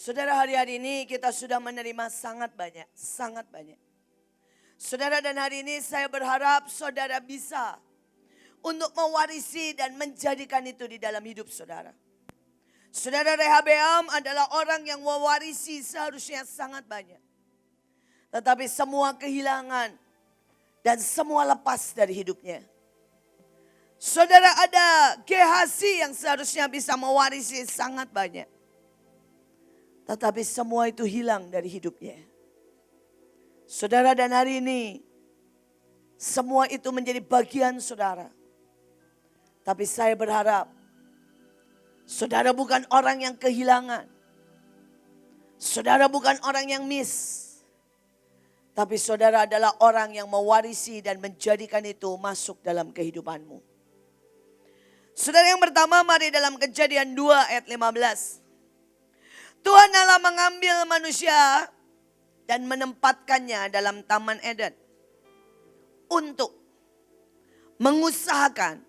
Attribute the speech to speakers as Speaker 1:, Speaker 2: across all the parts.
Speaker 1: Saudara, hari-hari ini kita sudah menerima sangat banyak, sangat banyak. Saudara, dan hari ini saya berharap saudara bisa untuk mewarisi dan menjadikan itu di dalam hidup saudara. Saudara, Rehabeam adalah orang yang mewarisi seharusnya sangat banyak. Tetapi semua kehilangan dan semua lepas dari hidupnya. Saudara, ada Gehazi yang seharusnya bisa mewarisi sangat banyak. Tetapi semua itu hilang dari hidupnya. Saudara, dan hari ini semua itu menjadi bagian saudara. Tapi saya berharap saudara bukan orang yang kehilangan. Saudara bukan orang yang miss. Tapi saudara adalah orang yang mewarisi dan menjadikan itu masuk dalam kehidupanmu. Saudara, yang pertama mari dalam Kejadian 2 ayat 15. Tuhan Allah mengambil manusia dan menempatkannya dalam Taman Eden untuk mengusahakan,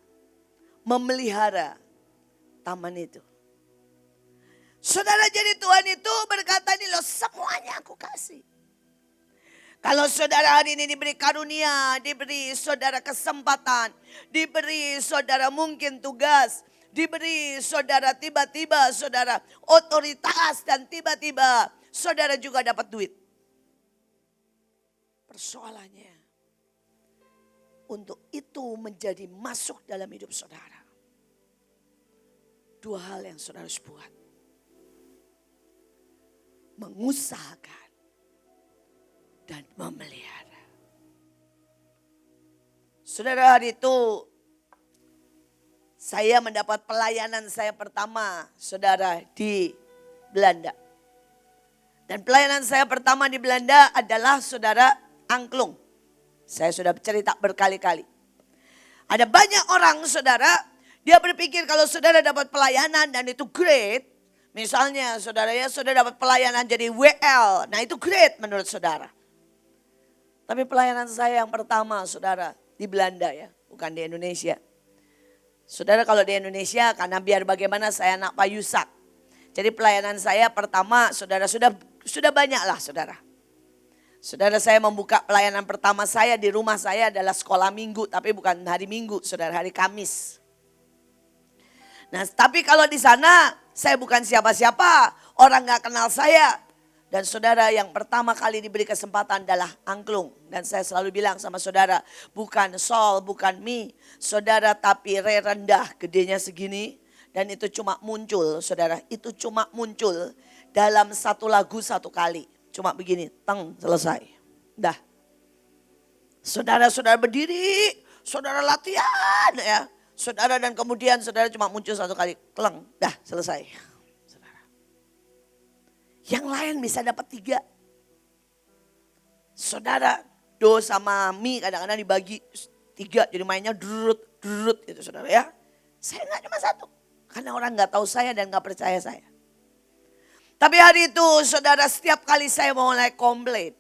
Speaker 1: memelihara taman itu. Saudara, jadi Tuhan itu berkata, ini loh semuanya aku kasih. Kalau saudara hari ini diberi karunia, diberi saudara kesempatan, diberi saudara mungkin tugas, diberi saudara tiba-tiba saudara otoritas dan tiba-tiba saudara juga dapat duit. Persoalannya untuk itu menjadi masuk dalam hidup saudara. Dua hal yang saudara harus buat. Mengusahakan dan memelihara. Saudara, hari itu saya mendapat pelayanan saya pertama, saudara, di Belanda. Dan pelayanan saya pertama di Belanda adalah saudara angklung. Saya sudah cerita berkali-kali. Ada banyak orang saudara, dia berpikir kalau saudara dapat pelayanan dan itu great. Misalnya saudara dapat pelayanan jadi WL, nah itu great menurut saudara. Tapi pelayanan saya yang pertama saudara di Belanda ya, bukan di Indonesia. Saudara, kalau di Indonesia karena biar bagaimana saya anak Pak Yusak. Jadi pelayanan saya pertama saudara sudah banyak lah saudara. Saudara, saya membuka pelayanan pertama saya di rumah saya adalah sekolah minggu. Tapi bukan hari minggu saudara, hari Kamis. Nah tapi kalau di sana saya bukan siapa-siapa, orang gak kenal saya. Dan saudara, yang pertama kali diberi kesempatan adalah angklung. Dan saya selalu bilang sama saudara, bukan Sol, bukan Mi. Saudara, tapi re rendah, gedenya segini. Dan itu cuma muncul, saudara. Itu cuma muncul dalam satu lagu satu kali. Cuma begini, teng, selesai. Dah. Saudara berdiri, saudara latihan ya. Saudara, dan kemudian saudara cuma muncul satu kali. Keleng, dah selesai. Yang lain bisa dapat 3. Saudara, Do sama Mi kadang-kadang dibagi 3. Jadi mainnya durut gitu saudara ya. Saya gak cuma 1. Karena orang gak tahu saya dan gak percaya saya. Tapi hari itu saudara, setiap kali saya mulai komplain.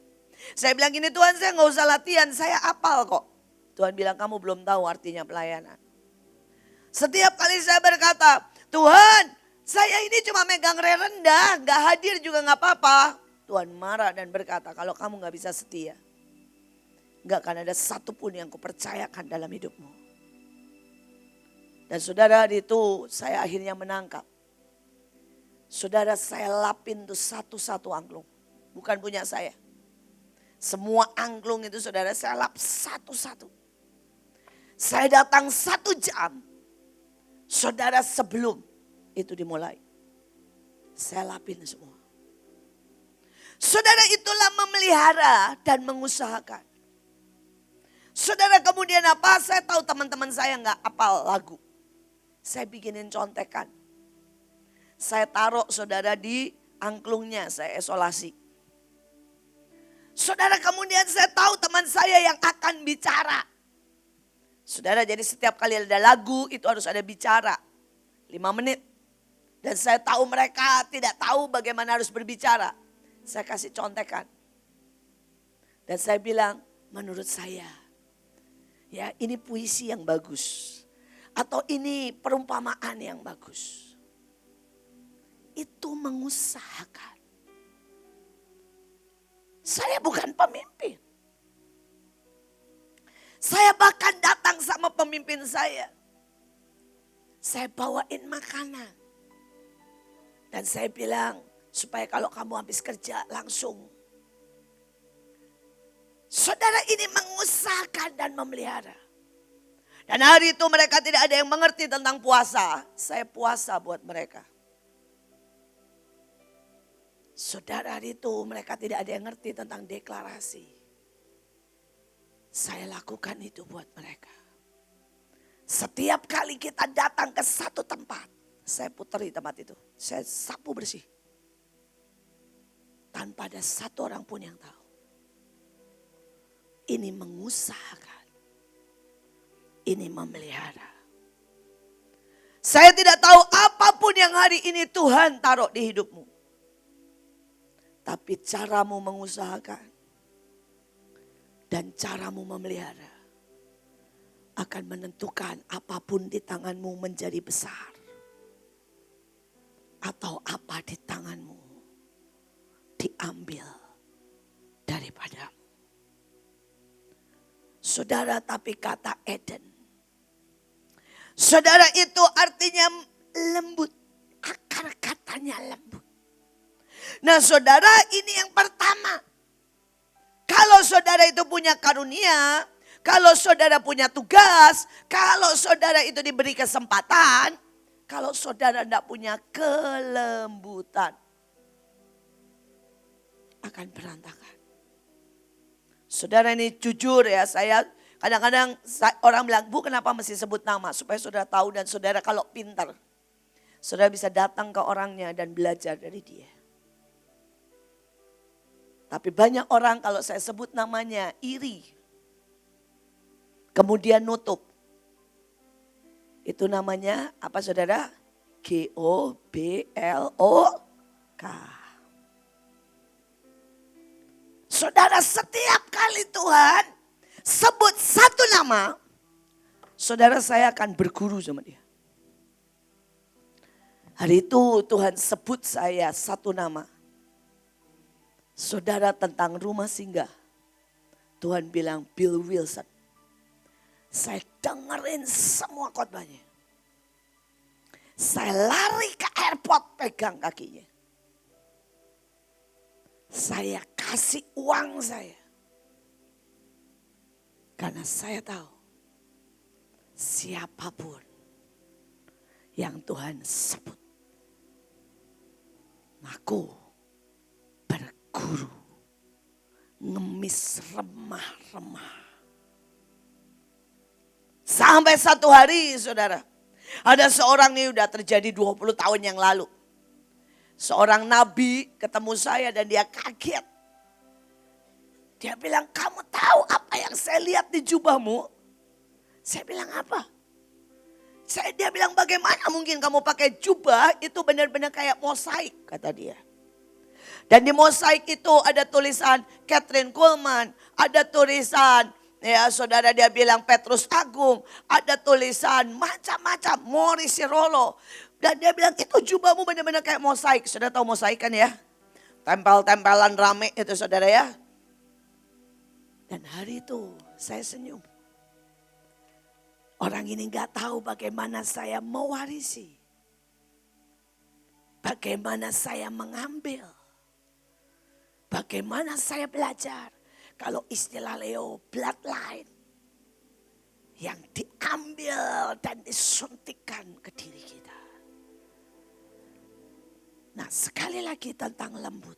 Speaker 1: Saya bilang gini, Tuhan saya gak usah latihan, saya hafal kok. Tuhan bilang kamu belum tahu artinya pelayanan. Setiap kali saya berkata, Tuhan saya ini cuma megang re rendah, gak hadir juga gak apa-apa. Tuhan marah dan berkata, kalau kamu gak bisa setia, gak akan ada satupun yang kupercayakan dalam hidupmu. Dan saudara, hari itu saya akhirnya menangkap. Saudara, saya lapin tuh satu-satu angklung. Bukan punya saya. Semua angklung itu saudara saya lap satu-satu. Saya datang 1 jam. Saudara, sebelum itu dimulai. Saya lapin semua. Saudara, itulah memelihara dan mengusahakan. Saudara, kemudian apa? Saya tahu teman-teman saya gak hafal lagu. Saya bikinin contekan. Saya taruh saudara di angklungnya, saya isolasi. Saudara, kemudian saya tahu teman saya yang akan bicara. Saudara, jadi setiap kali ada lagu itu harus ada bicara. 5 menit. Dan saya tahu mereka tidak tahu bagaimana harus berbicara. Saya kasih contekan. Dan saya bilang, menurut saya, ya ini puisi yang bagus. Atau ini perumpamaan yang bagus. Itu mengusahakan. Saya bukan pemimpin. Saya bahkan datang sama pemimpin saya. Saya bawain makanan. Dan saya bilang, supaya kalau kamu habis kerja langsung. Saudara, ini mengusahakan dan memelihara. Dan hari itu mereka tidak ada yang mengerti tentang puasa. Saya puasa buat mereka. Saudara, hari itu mereka tidak ada yang ngerti tentang deklarasi. Saya lakukan itu buat mereka. Setiap kali kita datang ke satu tempat, saya puteri tempat itu. Saya sapu bersih. Tanpa ada satu orang pun yang tahu. Ini mengusahakan. Ini memelihara. Saya tidak tahu apapun yang hari ini Tuhan taruh di hidupmu. Tapi caramu mengusahakan dan caramu memelihara akan menentukan apapun di tanganmu menjadi besar. Atau apa di tanganmu diambil daripadamu. Saudara, tapi kata Eden. Saudara, itu artinya lembut. Akar katanya lembut. Nah saudara, ini yang pertama. Kalau saudara itu punya karunia, kalau saudara punya tugas, kalau saudara itu diberi kesempatan, kalau saudara tidak punya kelembutan, akan berantakan. Saudara, ini jujur ya, saya kadang-kadang orang bilang, Bu kenapa mesti sebut nama? Supaya saudara tahu dan saudara kalau pintar, saudara bisa datang ke orangnya dan belajar dari dia. Tapi banyak orang kalau saya sebut namanya iri. Kemudian nutup. Itu namanya apa saudara? Goblok. Saudara, setiap kali Tuhan sebut satu nama, saudara saya akan berguru sama dia. Hari itu Tuhan sebut saya satu nama. Saudara, tentang rumah singgah. Tuhan bilang Bill Wilson. Saya dengerin semua khotbahnya. Saya lari ke airport pegang kakinya. Saya kasih uang saya. Karena saya tahu siapapun yang Tuhan sebut, aku berguru, ngemis remah-remah. Sampai satu hari saudara, ada seorang ini udah terjadi 20 tahun yang lalu. Seorang nabi ketemu saya dan dia kaget. Dia bilang, kamu tahu apa yang saya lihat di jubahmu? Saya bilang apa? Dia bilang, bagaimana mungkin kamu pakai jubah itu benar-benar kayak mosaik, kata dia. Dan di mosaik itu ada tulisan Catherine Kuhlman, ada tulisan, ya saudara dia bilang Petrus Agung, ada tulisan macam-macam, Morris Rollo. Dan dia bilang itu jubahmu benar-benar kayak mosaik. Saudara tahu mosaik kan ya? Tempel-tempelan rame itu saudara ya. Dan hari itu saya senyum. Orang ini gak tahu bagaimana saya mewarisi. Bagaimana saya mengambil. Bagaimana saya belajar. Kalau istilah Leo, bloodline. Yang diambil dan disuntikan ke diri kita. Nah, sekali lagi tentang lembut.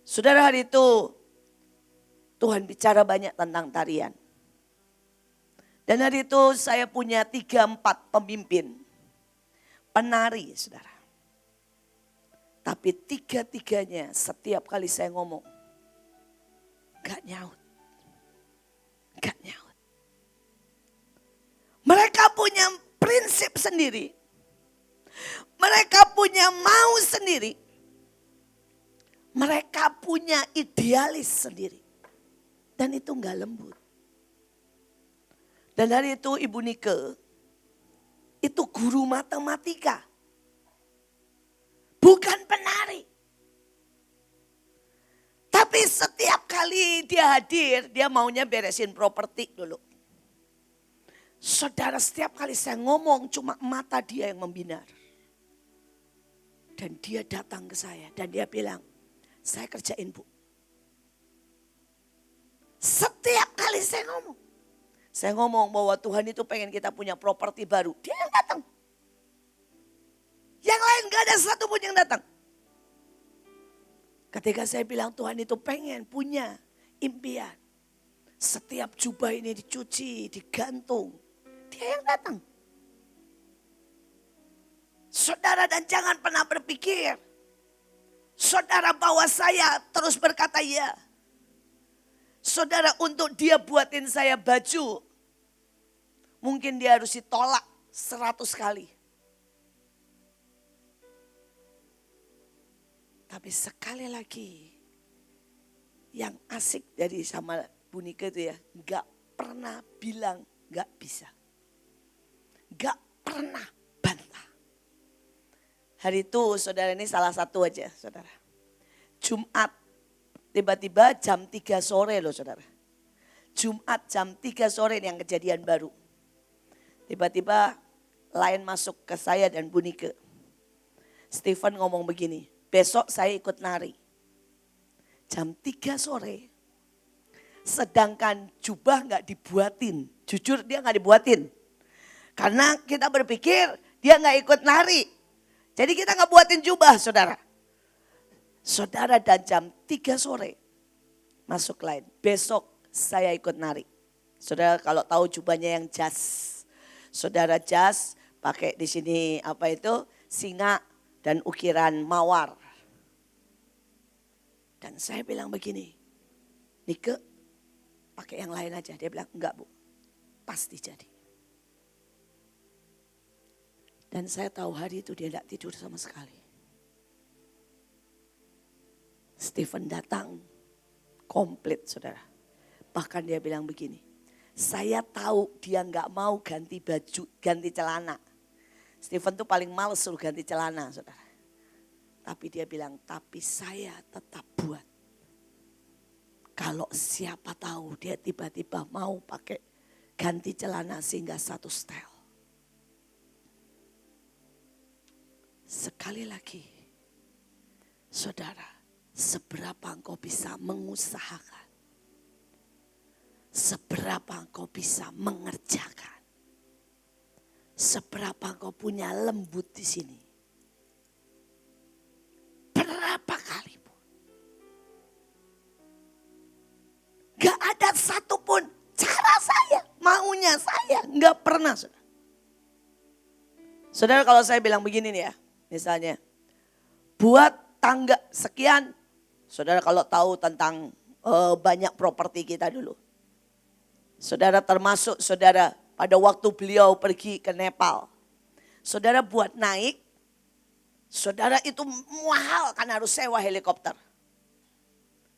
Speaker 1: Saudara, hari itu Tuhan bicara banyak tentang tarian. Dan hari itu saya punya 3-4 pemimpin. Penari, saudara. Tapi 3-3-nya setiap kali saya ngomong, gak nyaut. Gak nyaut. Mereka punya prinsip sendiri. Mereka punya mau sendiri. Mereka punya idealis sendiri. Dan itu gak lembut. Dan hari itu Ibu Nike, itu guru matematika. Bukan penari. setiap kali dia hadir, dia maunya beresin properti dulu. Saudara, setiap kali saya ngomong cuma mata dia yang membinar. Dan dia datang ke saya dan dia bilang, saya kerjain Bu. Setiap kali saya ngomong bahwa Tuhan itu pengen kita punya properti baru. Dia yang datang. Yang lain gak ada satu pun yang datang. Ketika saya bilang Tuhan itu pengen punya impian. Setiap jubah ini dicuci, digantung. Dia yang datang. Saudara, dan jangan pernah berpikir. Saudara bawa saya terus berkata ya. Saudara, untuk dia buatin saya baju. Mungkin dia harus ditolak 100 kali. Tapi sekali lagi. Yang asik dari sama Bu Nika itu ya. Gak pernah bilang gak bisa. Gak pernah bantah. Hari itu saudara, ini salah satu aja saudara. Jumat tiba-tiba jam 3 sore loh saudara. Jumat jam 3 sore yang kejadian baru. Tiba-tiba lain masuk ke saya dan Bu Nika. Stephen ngomong begini, besok saya ikut nari. Jam 3 sore. Sedangkan jubah gak dibuatin. Jujur dia gak dibuatin. Karena kita berpikir dia gak ikut nari. Jadi kita gak buatin jubah saudara. Saudara, dan jam 3 sore masuk lain. Besok saya ikut nari. Saudara kalau tahu jubahnya yang jas. Saudara, jas pakai di sini apa itu singa dan ukiran mawar. Dan saya bilang begini, Nike pakai yang lain aja. Dia bilang enggak Bu, pasti jadi. Dan saya tahu hari itu dia tidak tidur sama sekali. Stephen datang komplit saudara. Bahkan dia bilang begini, saya tahu dia nggak mau ganti baju, ganti celana. Stephen tuh paling males suruh ganti celana saudara. Tapi dia bilang, tapi saya tetap buat. Kalau siapa tahu dia tiba-tiba mau pakai ganti celana sehingga satu style. Sekali lagi, saudara, seberapa engkau bisa mengusahakan, seberapa engkau bisa mengerjakan, seberapa engkau punya lembut di sini. Berapa kali pun, gak ada satupun cara saya, maunya saya, gak pernah. Saudara, saudara kalau saya bilang begini nih ya, misalnya, buat tangga sekian, saudara kalau tahu tentang banyak properti kita dulu. Saudara termasuk saudara pada waktu beliau pergi ke Nepal. Saudara buat naik, saudara itu mahal kan harus sewa helikopter.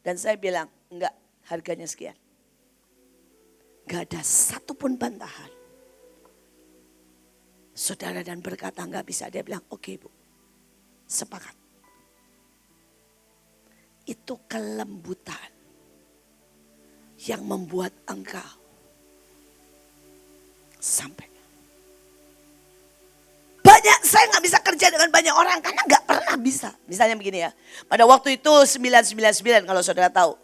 Speaker 1: Dan saya bilang enggak, harganya sekian. Enggak ada satupun bantahan. Saudara dan berkata enggak bisa, dia bilang oke Bu, sepakat. Itu kelembutan yang membuat engkau sampai. Banyak, saya gak bisa kerja dengan banyak orang karena gak pernah bisa. Misalnya begini ya, pada waktu itu 999 kalau saudara tahu.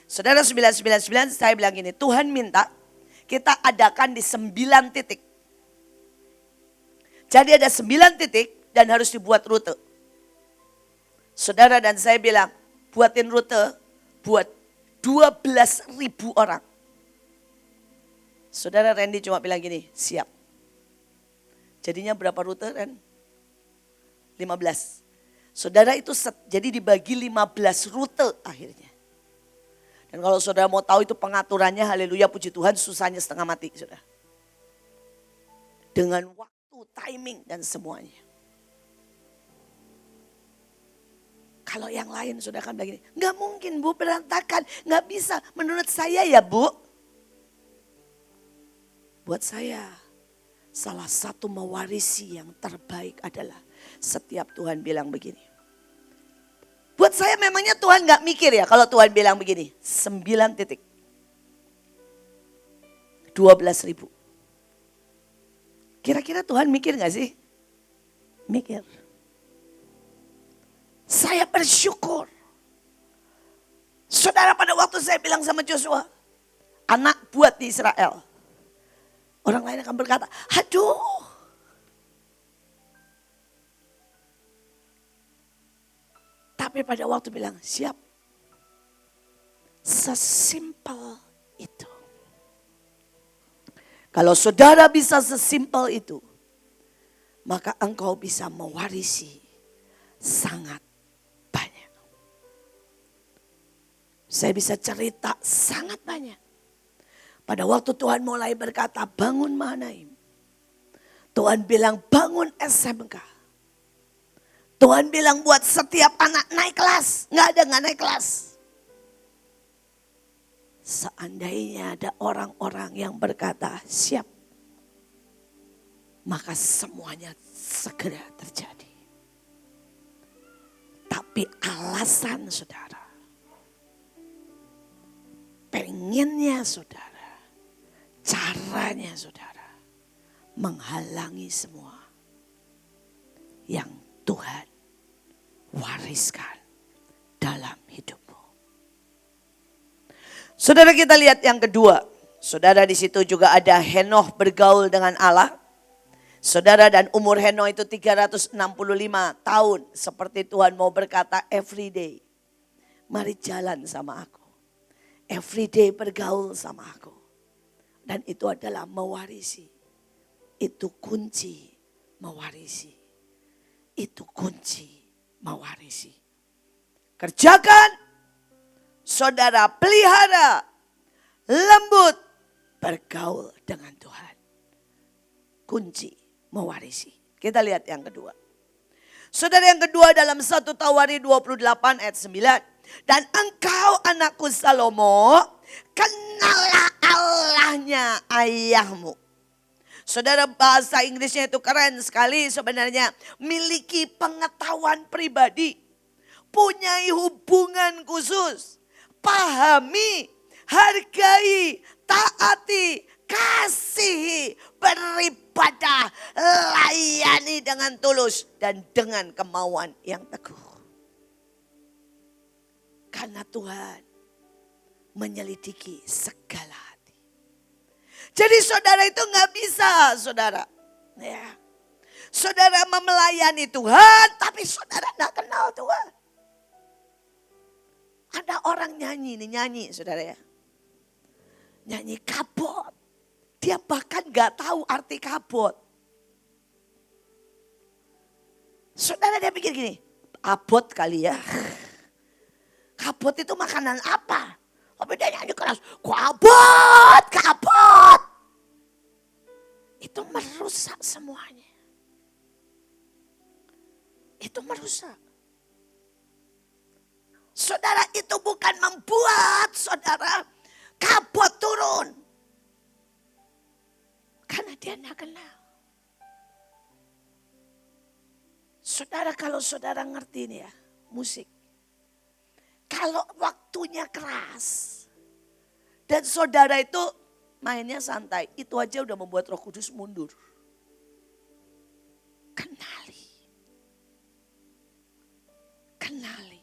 Speaker 1: Saudara 999 saya bilang gini, Tuhan minta kita adakan di 9 titik. Jadi ada 9 titik dan harus dibuat rute. Saudara dan saya bilang, buatin rute buat 12.000 orang. Saudara Randy cuma bilang gini, siap. Jadinya berapa rute Ren? 15. Saudara itu jadi dibagi 15 rute akhirnya. Dan kalau saudara mau tahu itu pengaturannya, haleluya puji Tuhan, susahnya setengah mati saudara. Dengan waktu, timing dan semuanya. Kalau yang lain sudah kan bilang gini, gak mungkin Bu berantakan, gak bisa. Menurut saya ya Bu. Buat saya, salah satu mewarisi yang terbaik adalah setiap Tuhan bilang begini. Buat saya memangnya Tuhan gak mikir ya kalau Tuhan bilang begini, 9 titik. 12.000. Kira-kira Tuhan mikir gak sih? Mikir. Saya bersyukur. Saudara, pada waktu saya bilang sama Joshua, anak buat di Israel. Orang lain akan berkata, aduh. Tapi pada waktu bilang, siap. Sesimpel itu. Kalau saudara bisa sesimpel itu, maka engkau bisa mewarisi sangat banyak. Saya bisa cerita sangat banyak. Pada waktu Tuhan mulai berkata bangun Mahanaim. Tuhan bilang bangun SMK. Tuhan bilang buat setiap anak naik kelas. Nggak ada nggak naik kelas. Seandainya ada orang-orang yang berkata siap. Maka semuanya segera terjadi. Tapi alasan saudara. Pengennya saudara. Caranya saudara. Menghalangi semua. Yang Tuhan wariskan dalam hidupmu. Saudara, kita lihat yang kedua. Saudara, di situ juga ada Henoh bergaul dengan Allah. Saudara, dan umur Henoh itu 365 tahun. Seperti Tuhan mau berkata every day. Mari jalan sama aku. Every day bergaul sama aku. Dan itu adalah mewarisi. Itu kunci mewarisi. Itu kunci mewarisi. Kerjakan, saudara pelihara, lembut, bergaul dengan Tuhan. Kunci mewarisi. Kita lihat yang kedua. Saudara, yang kedua dalam 1 Tawari 28 ayat 9. Dan engkau anakku Salomo, kenallah Allahnya ayahmu. Saudara, bahasa Inggrisnya itu keren sekali sebenarnya. Miliki pengetahuan pribadi. Punyai hubungan khusus. Pahami, hargai, taati, kasihi, beribadah, layani dengan tulus. Dan dengan kemauan yang teguh. Karena Tuhan menyelidiki segala hati. Jadi saudara itu gak bisa saudara. Ya. Saudara memelayani Tuhan tapi saudara gak kenal Tuhan. Ada orang nyanyi saudara ya. Nyanyi kabot. Dia bahkan gak tahu arti kabot. Saudara, dia pikir gini, abot kali ya. Kabot itu makanan apa? Tapi dia nyanyi keras, kabot, kabot. Itu merusak semuanya. Itu merusak. Saudara, itu bukan membuat saudara kabot turun. Karena dia tidak kenal. Saudara, kalau saudara ngerti nih ya, musik. Kalau waktunya keras. Dan saudara itu mainnya santai. Itu aja udah membuat Roh Kudus mundur. Kenali. Kenali.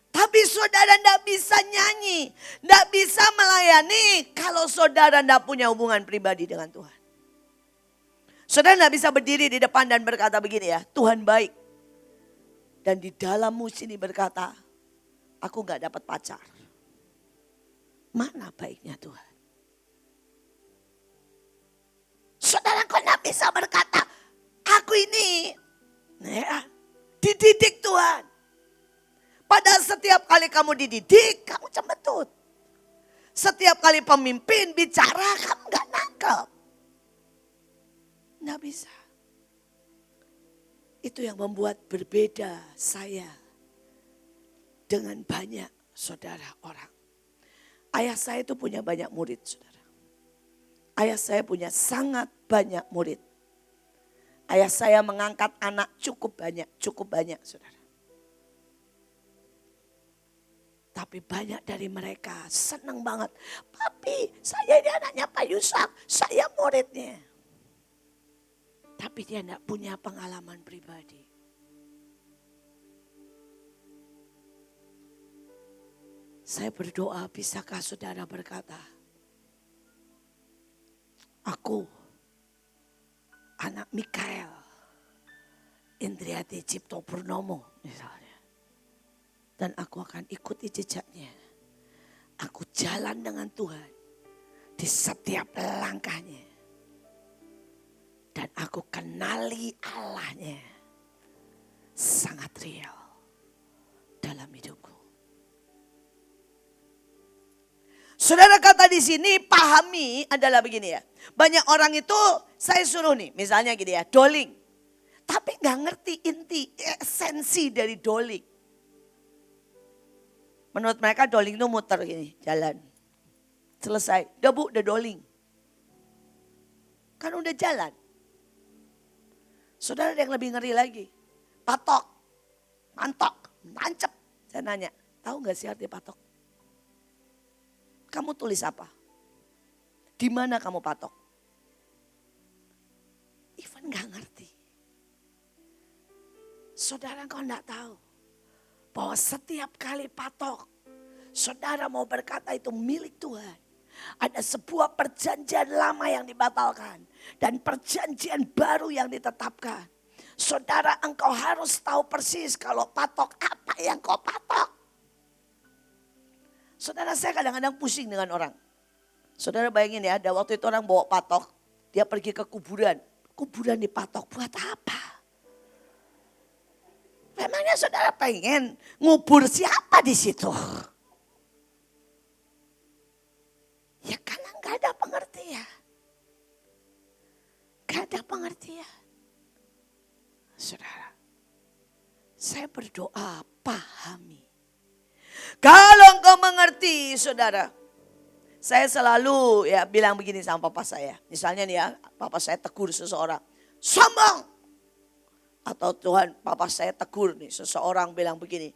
Speaker 1: Tapi saudara tidak bisa nyanyi. Tidak bisa melayani. Kalau saudara tidak punya hubungan pribadi dengan Tuhan. Saudara tidak bisa berdiri di depan dan berkata begini ya. Tuhan baik. Dan di dalammu sini berkata, aku gak dapat pacar. Mana baiknya Tuhan? Saudara, kok gak bisa berkata, aku ini ya, dididik Tuhan. Pada setiap kali kamu dididik, kamu cembetut. Setiap kali pemimpin bicara, kamu gak nangkep. Gak bisa. Itu yang membuat berbeda saya dengan banyak saudara orang. Ayah saya itu punya banyak murid, saudara. Ayah saya punya sangat banyak murid. Ayah saya mengangkat anak cukup banyak, saudara. Tapi banyak dari mereka senang banget. Papi, saya ini anaknya Pak Yusak, saya muridnya. Tapi dia tidak punya pengalaman pribadi. Saya berdoa, bisakah saudara berkata, aku anak Mikael, Indriati Cipto Purnomo misalnya. Dan aku akan ikuti jejaknya. Aku jalan dengan Tuhan di setiap langkahnya. Dan aku kenali Allahnya sangat real dalam hidupku. Saudara, kata di sini pahami adalah begini ya. Banyak orang itu saya suruh nih, misalnya gini ya, doling. Tapi gak ngerti inti, esensi dari doling. Menurut mereka doling itu muter gini, jalan. Selesai, udah doling. Kan udah jalan. Saudara, ada yang lebih ngeri lagi. Patok, mantok, nancep. Saya nanya, tahu gak sih arti patok? Kamu tulis apa? Di mana kamu patok? Even gak ngerti. Saudara, kau enggak tahu bahwa setiap kali patok, saudara mau berkata itu milik Tuhan. Ada sebuah perjanjian lama yang dibatalkan dan perjanjian baru yang ditetapkan. Saudara, engkau harus tahu persis kalau patok apa yang kau patok. Saudara, saya kadang-kadang pusing dengan orang. Saudara bayangin ya, ada waktu itu orang bawa patok, dia pergi ke kuburan. Kuburan dipatok buat apa? Memangnya saudara pengen ngubur siapa di situ? Ya karena gak ada pengertian. Gak ada pengertian. Saudara, saya berdoa pahami. Kalau engkau mengerti, saudara. Saya selalu ya bilang begini sama papa saya. Misalnya nih ya, papa saya tegur seseorang. Sombong. Atau Tuhan, papa saya tegur nih, seseorang bilang begini.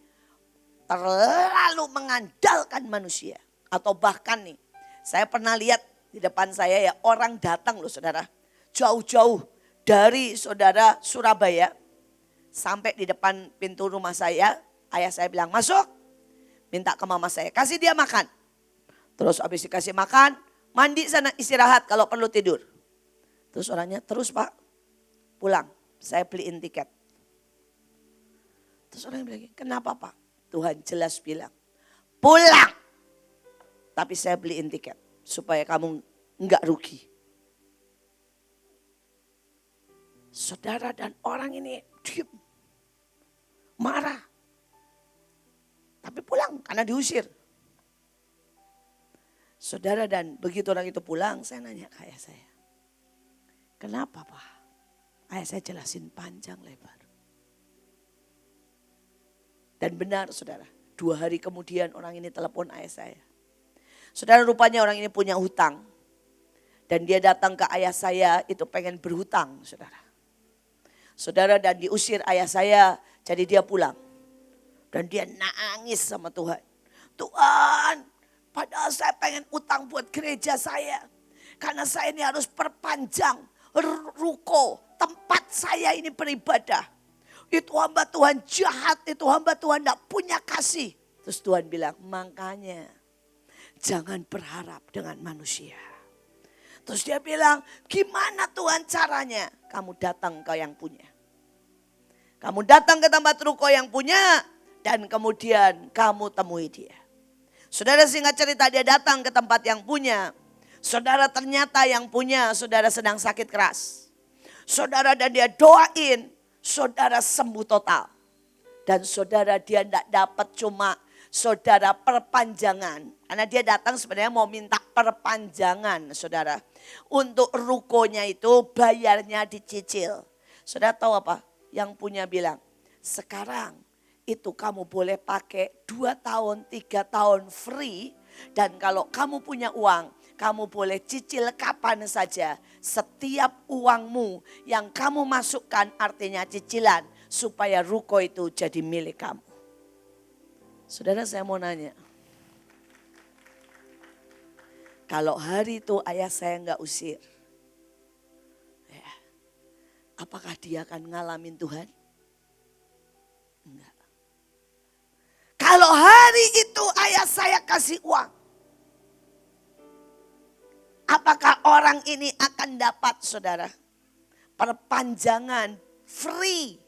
Speaker 1: Terlalu mengandalkan manusia. Atau bahkan nih, saya pernah lihat di depan saya ya, orang datang loh saudara. Jauh-jauh dari saudara Surabaya. Sampai di depan pintu rumah saya. Ayah saya bilang, masuk. Minta ke mama saya, kasih dia makan. Terus habis dikasih makan, mandi sana istirahat kalau perlu tidur. Terus orangnya, terus Pak, pulang. Saya beliin tiket. Terus orangnya bilang, kenapa Pak? Tuhan jelas bilang, pulang. Tapi saya beliin tiket supaya kamu enggak rugi. Saudara dan orang ini diam. Marah. Tapi pulang karena diusir. Saudara, dan begitu orang itu pulang, saya nanya ke ayah saya. Kenapa Pak? Ayah saya jelasin panjang lebar. Dan benar saudara, 2 hari kemudian orang ini telepon ayah saya. Saudara, rupanya orang ini punya hutang. Dan dia datang ke ayah saya itu pengen berhutang saudara. Saudara, dan diusir ayah saya, jadi dia pulang. Dan dia nangis sama Tuhan. Tuhan, padahal saya pengen utang buat gereja saya. Karena saya ini harus perpanjang ruko, tempat saya ini beribadah. Itu hamba Tuhan jahat, itu hamba Tuhan tidak punya kasih. Terus Tuhan bilang, makanya jangan berharap dengan manusia. Terus dia bilang, gimana Tuhan caranya? Kamu datang ke yang punya. Kamu datang ke tempat ruko yang punya. Dan kemudian kamu temui dia. Saudara, singkat cerita, dia datang ke tempat yang punya. Saudara, ternyata yang punya saudara sedang sakit keras. Saudara, dan dia doain saudara sembuh total. Dan saudara, dia tidak dapat cuma saudara perpanjangan. Karena dia datang sebenarnya mau minta perpanjangan saudara. Untuk rukonya itu bayarnya dicicil. Saudara tahu apa? Yang punya bilang, sekarang itu kamu boleh pakai 2 tahun, 3 tahun free. Dan kalau kamu punya uang, kamu boleh cicil kapan saja. Setiap uangmu yang kamu masukkan artinya cicilan. Supaya ruko itu jadi milik kamu. Saudara, saya mau nanya. Kalau hari itu ayah saya nggak usir, ya, apakah dia akan ngalamin Tuhan? Enggak. Kalau hari itu ayah saya kasih uang, apakah orang ini akan dapat, saudara, perpanjangan free,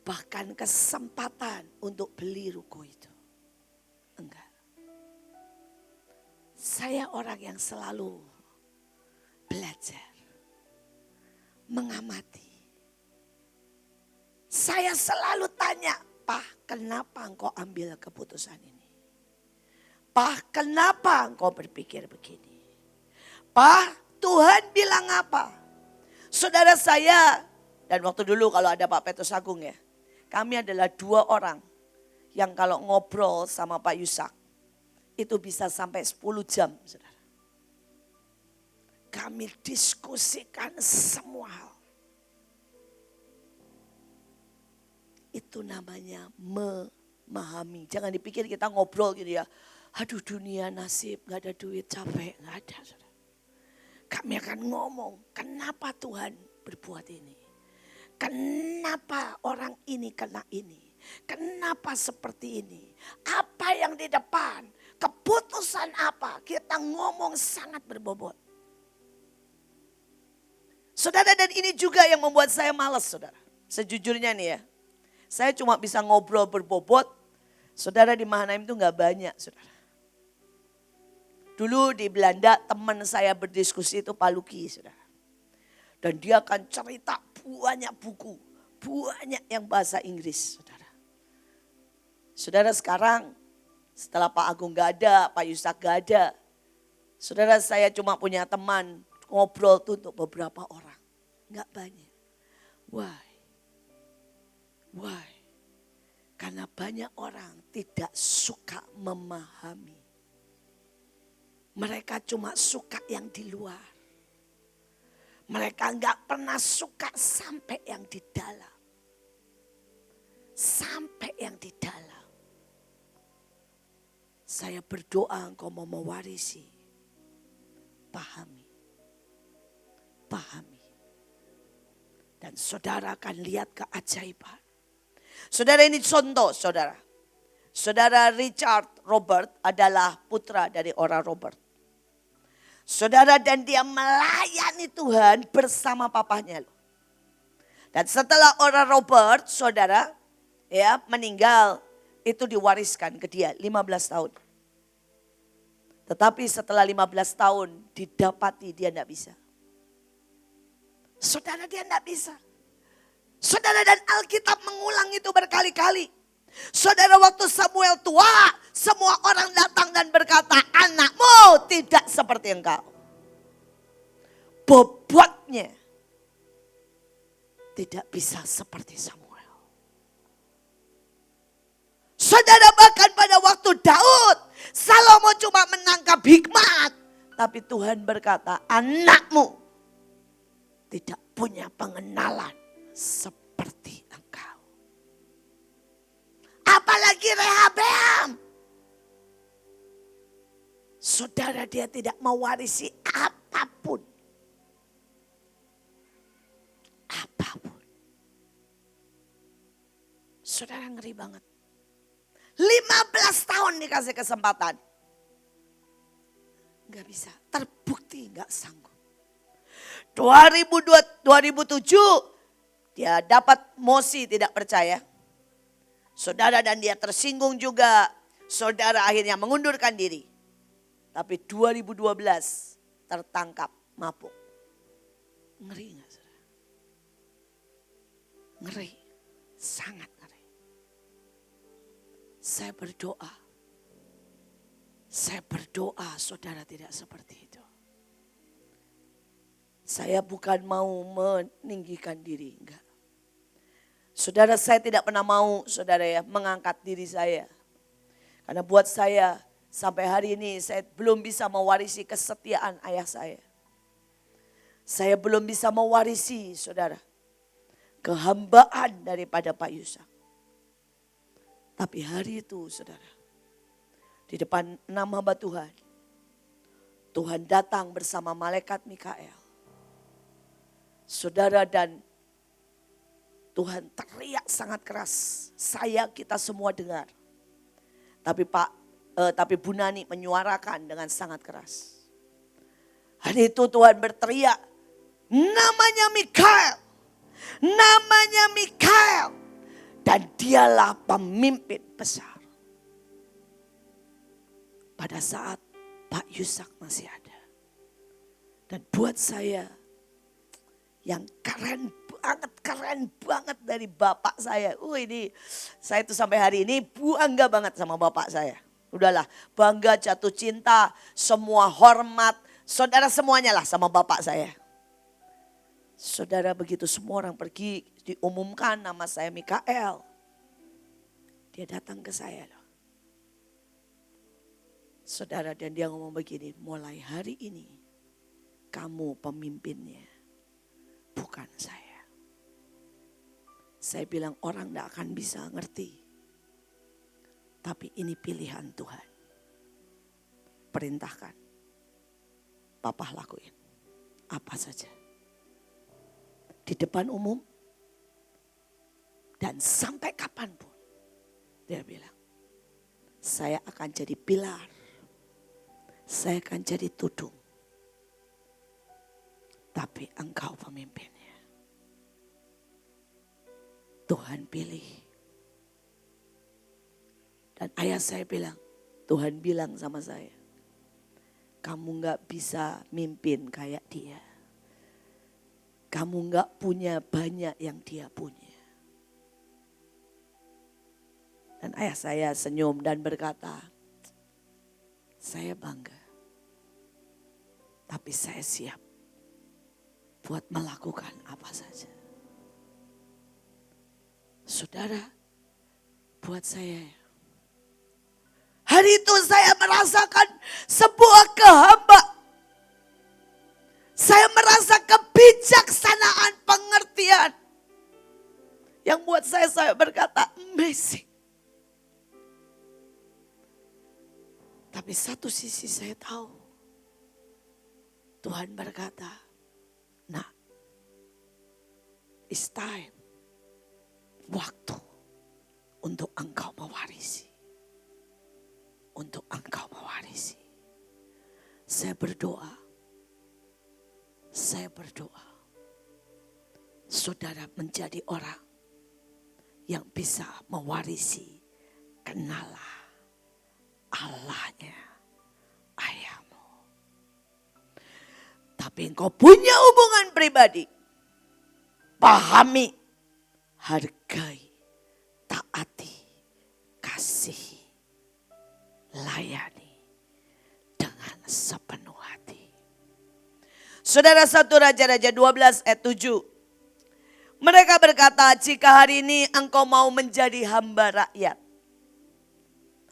Speaker 1: bahkan kesempatan untuk beli ruko itu? Enggak. Saya orang yang selalu belajar, mengamati. Saya selalu tanya, Pak, kenapa engkau ambil keputusan ini? Pak, kenapa engkau berpikir begini? Pak, Tuhan bilang apa? Saudara saya, dan waktu dulu kalau ada Pak Petrus Agung ya, kami adalah 2 orang yang kalau ngobrol sama Pak Yusak, itu bisa sampai 10 jam, saudara. Kami diskusikan semua hal. Itu namanya memahami. Jangan dipikir kita ngobrol gitu ya. Aduh dunia nasib, gak ada duit, capek. Gak ada, saudara. Kami akan ngomong, kenapa Tuhan berbuat ini? Kenapa orang ini kena ini? Kenapa seperti ini? Apa yang di depan? Keputusan apa? Kita ngomong sangat berbobot. Saudara, dan ini juga yang membuat saya malas, saudara. Sejujurnya nih ya. Saya cuma bisa ngobrol berbobot. Saudara, di Mahanaim itu gak banyak, saudara. Dulu di Belanda teman saya berdiskusi itu Pak Luki, saudara. Dan dia akan cerita banyak buku. Banyak yang bahasa Inggris, saudara. Saudara, sekarang setelah Pak Agung gak ada, Pak Yusak gak ada. Saudara, saya cuma punya teman ngobrol tuh untuk beberapa orang. Gak banyak. Why? Why? Karena banyak orang tidak suka memahami. Mereka cuma suka yang di luar. Mereka gak pernah suka sampai yang di dalam. Sampai yang di dalam. Saya berdoa engkau mau mewarisi. Pahami. Pahami. Dan saudara akan lihat keajaiban. Saudara, ini contoh, saudara. Saudara Richard Robert adalah putra dari orang Robert. Saudara, dan dia melayani Tuhan bersama papahnya. Dan setelah orang Robert, saudara, ya meninggal, itu diwariskan ke dia 15 tahun. Tetapi setelah 15 tahun didapati dia tidak bisa. Saudara, dia tidak bisa. Saudara, dan Alkitab mengulang itu berkali-kali. Saudara, waktu Samuel tua, semua orang datang dan berkata, anakmu tidak seperti engkau. Bobotnya tidak bisa seperti Samuel. Saudara, bahkan pada waktu Daud, Salomo cuma menangkap hikmat. Tapi Tuhan berkata, anakmu tidak punya pengenalan seperti engkau. Apalagi Rehabeam. Saudara, dia tidak mewarisi apapun. Apapun. Saudara, ngeri banget. 15 tahun dikasih kesempatan. Gak bisa, terbukti gak sanggup. 2007 dia dapat mosi tidak percaya. Saudara, dan dia tersinggung juga. Saudara akhirnya mengundurkan diri. Tapi 2012 tertangkap mabuk. Ngeri gak, saudara? Ngeri, sangat ngeri. Saya berdoa saudara tidak seperti itu. Saya bukan mau meninggikan diri, enggak. Saudara, saya tidak pernah mau, saudara ya, mengangkat diri saya. Karena buat saya, sampai hari ini saya belum bisa mewarisi kesetiaan ayah saya. Saya belum bisa mewarisi, saudara, kehambaan daripada Pak Yusak. Tapi hari itu, saudara, di depan 6 hamba Tuhan, Tuhan datang bersama malaikat Mikael. Saudara, dan Tuhan teriak sangat keras. Kita semua dengar. Tapi Bu Nani menyuarakan dengan sangat keras. Hari itu Tuhan berteriak, namanya Mikael. Namanya Mikael. Dan dialah pemimpin besar. Pada saat Pak Yusak masih ada. Dan buat saya yang keren banget dari bapak saya. Ini saya tuh sampai hari ini bangga banget sama bapak saya. Udahlah, bangga, jatuh cinta, semua hormat, saudara semuanya lah sama bapak saya. Saudara, begitu semua orang pergi, diumumkan nama saya Mikael. Dia datang ke saya loh. Saudara, dan dia ngomong begini, mulai hari ini kamu pemimpinnya, bukan saya. Saya bilang orang tidak akan bisa ngerti. Tapi ini pilihan Tuhan. Perintahkan. Papa lakuin. Apa saja. Di depan umum. Dan sampai kapanpun. Dia bilang. Saya akan jadi pilar. Saya akan jadi tudung. Tapi engkau pemimpinnya. Tuhan pilih. Dan ayah saya bilang, Tuhan bilang sama saya, kamu gak bisa mimpin kayak dia. Kamu gak punya banyak yang dia punya. Dan ayah saya senyum dan berkata, saya bangga. Tapi saya siap buat melakukan apa saja. Saudara, buat saya, hari itu saya merasakan sebuah saya merasa kebijaksanaan pengertian. Yang buat saya berkata amazing. Tapi satu sisi saya tahu. Tuhan berkata, nah, it's time. Waktu untuk engkau mewarisi. Untuk engkau mewarisi. Saya berdoa. Saudara menjadi orang yang bisa mewarisi kenalah Allahnya ayahmu. Tapi engkau punya hubungan pribadi. Pahami, hargai, taati, kasihi, layani dengan sepenuh hati. Saudara, 1 Raja-Raja 12 ayat 7. Mereka berkata, jika hari ini engkau mau menjadi hamba rakyat,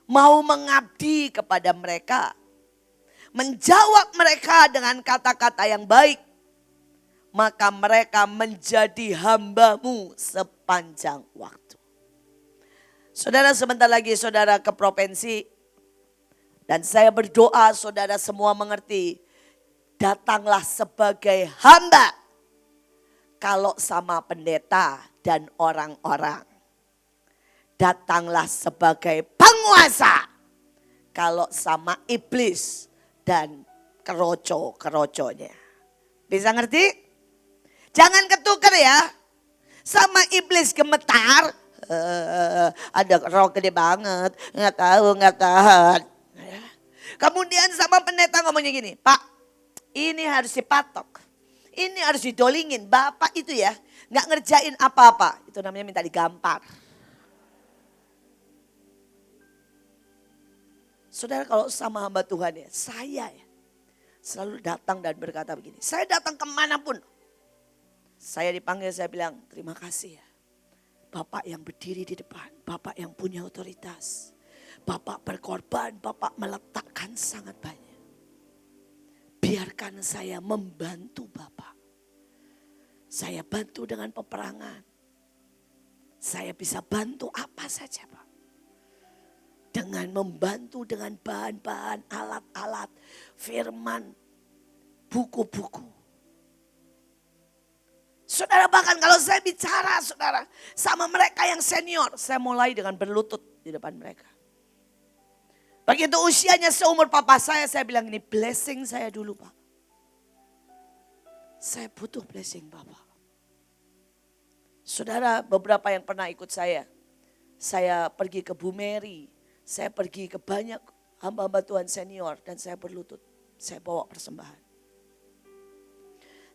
Speaker 1: mau mengabdi kepada mereka, menjawab mereka dengan kata-kata yang baik, maka mereka menjadi hambamu sepanjang waktu. Saudara, sebentar lagi saudara ke provinsi. Dan saya berdoa saudara semua mengerti. Datanglah sebagai hamba. Kalau sama pendeta dan orang-orang. Datanglah sebagai penguasa. Kalau sama iblis dan keroco-keroconya. Bisa ngerti? Jangan ketukar ya. Sama iblis gemetar. Ada roh gede banget. Nggak tahan. Kemudian sama pendeta ngomongnya gini. Pak, ini harus dipatok. Ini harus didolingin. Bapak itu ya nggak ngerjain apa-apa. Itu namanya minta digampar. Saudara, kalau sama hamba Tuhan ya, saya ya selalu datang dan berkata begini. Saya datang kemanapun. Saya dipanggil, saya bilang terima kasih ya. Bapak yang berdiri di depan. Bapak yang punya otoritas. Bapak berkorban, Bapak meletakkan sangat banyak. Biarkan saya membantu Bapak. Saya bantu dengan peperangan. Saya bisa bantu apa saja Pak. dengan membantu dengan bahan-bahan, alat-alat, firman, buku-buku. Saudara, bahkan kalau saya bicara saudara sama mereka yang senior, saya mulai dengan berlutut di depan mereka. Begitu usianya seumur papa saya bilang ini blessing saya dulu Pak. Saya butuh blessing Bapak. Saudara, beberapa yang pernah ikut saya pergi ke Bu Mary, saya pergi ke banyak hamba-hamba Tuhan senior dan saya berlutut, saya bawa persembahan.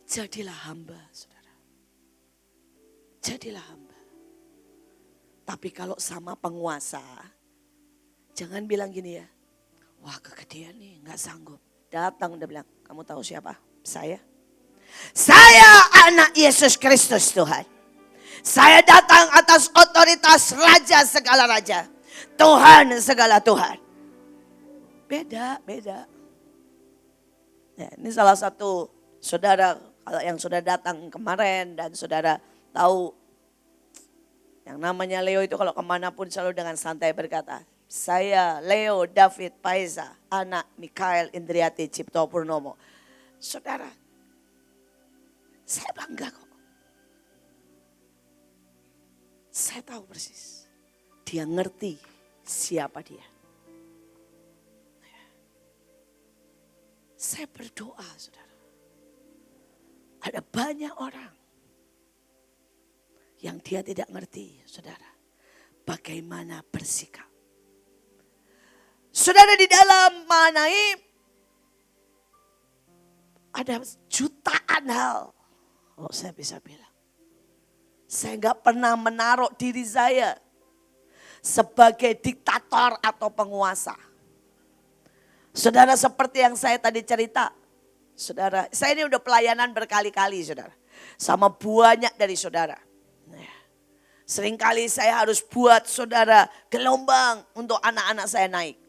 Speaker 1: Jadilah hamba saudara, jadilah hamba. Tapi kalau sama penguasa, jangan bilang gini ya, wah kegedean nih gak sanggup. Datang udah bilang, kamu tahu siapa? Saya anak Yesus Kristus Tuhan. Saya datang atas otoritas Raja segala Raja. Tuhan segala Tuhan. Beda. Ya, ini salah satu saudara kalau yang sudah datang kemarin dan saudara tahu. Yang namanya Leo itu kalau kemanapun selalu dengan santai berkata, saya Leo David Paisa, anak Mikael Indriati Cipto Purnomo. Saudara, saya bangga kok. Saya tahu persis. Dia ngerti siapa dia. Saya berdoa saudara. Ada banyak orang yang dia tidak ngerti saudara. Bagaimana bersikap. Saudara, di dalam Mahanaim ada jutaan hal. Kalau saya bisa bilang. Saya gak pernah menaruh diri saya sebagai diktator atau penguasa. Saudara, seperti yang saya tadi cerita. Saudara, saya ini udah pelayanan berkali-kali saudara. Sama banyak dari saudara. Seringkali saya harus buat saudara gelombang untuk anak-anak saya naik.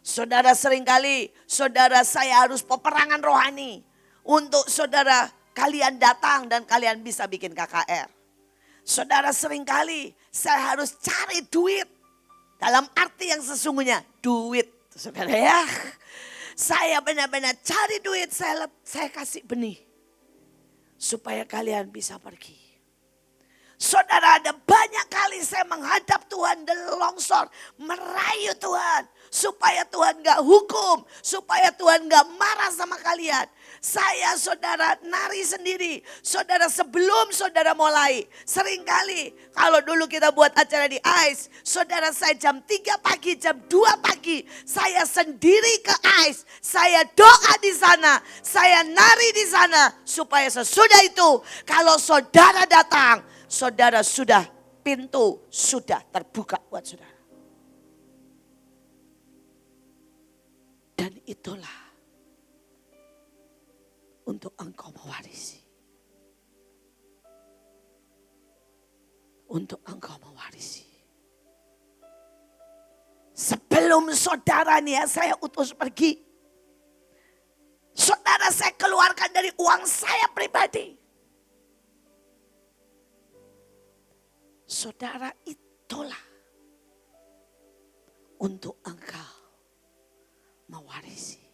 Speaker 1: Saudara, seringkali saudara saya harus peperangan rohani. Untuk saudara kalian datang dan kalian bisa bikin KKR. Saudara, seringkali saya harus cari duit. Dalam arti yang sesungguhnya duit. Saudara ya. Saya benar-benar cari duit, saya kasih benih. Supaya kalian bisa pergi. Saudara, ada banyak kali saya menghadap Tuhan dan longsor. Merayu Tuhan. Supaya Tuhan gak hukum. Supaya Tuhan gak marah sama kalian. Saya saudara nari sendiri. Saudara, sebelum saudara mulai. Seringkali kalau dulu kita buat acara di ICE. Saudara, saya jam 3 pagi, jam 2 pagi. Saya sendiri ke ICE. Saya doa di sana. Saya nari di sana. Supaya sesudah itu kalau saudara datang. Saudara sudah, pintu sudah terbuka buat saudara. Dan itulah untuk engkau mewarisi. Untuk engkau mewarisi. Sebelum saudara nih ya saya utus pergi. Saudara, saya keluarkan dari uang saya pribadi. Saudara, itulah untuk engkau mewarisi.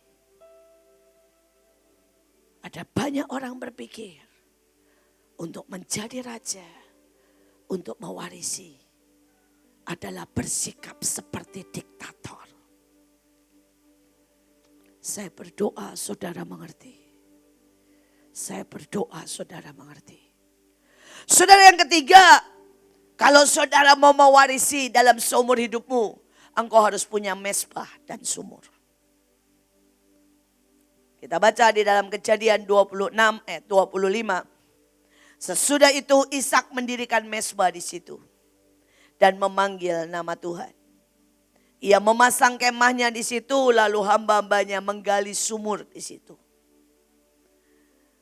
Speaker 1: Ada banyak orang berpikir untuk menjadi raja, untuk mewarisi adalah bersikap seperti diktator. Saya berdoa saudara mengerti. Saya berdoa saudara mengerti. Saudara, yang ketiga, kalau saudara mau mewarisi dalam seumur hidupmu, engkau harus punya mezbah dan sumur. Kita baca di dalam Kejadian 26 ayat 25. Sesudah itu Ishak mendirikan mezbah di situ dan memanggil nama Tuhan. Ia memasang kemahnya di situ, lalu hamba-hambanya menggali sumur di situ.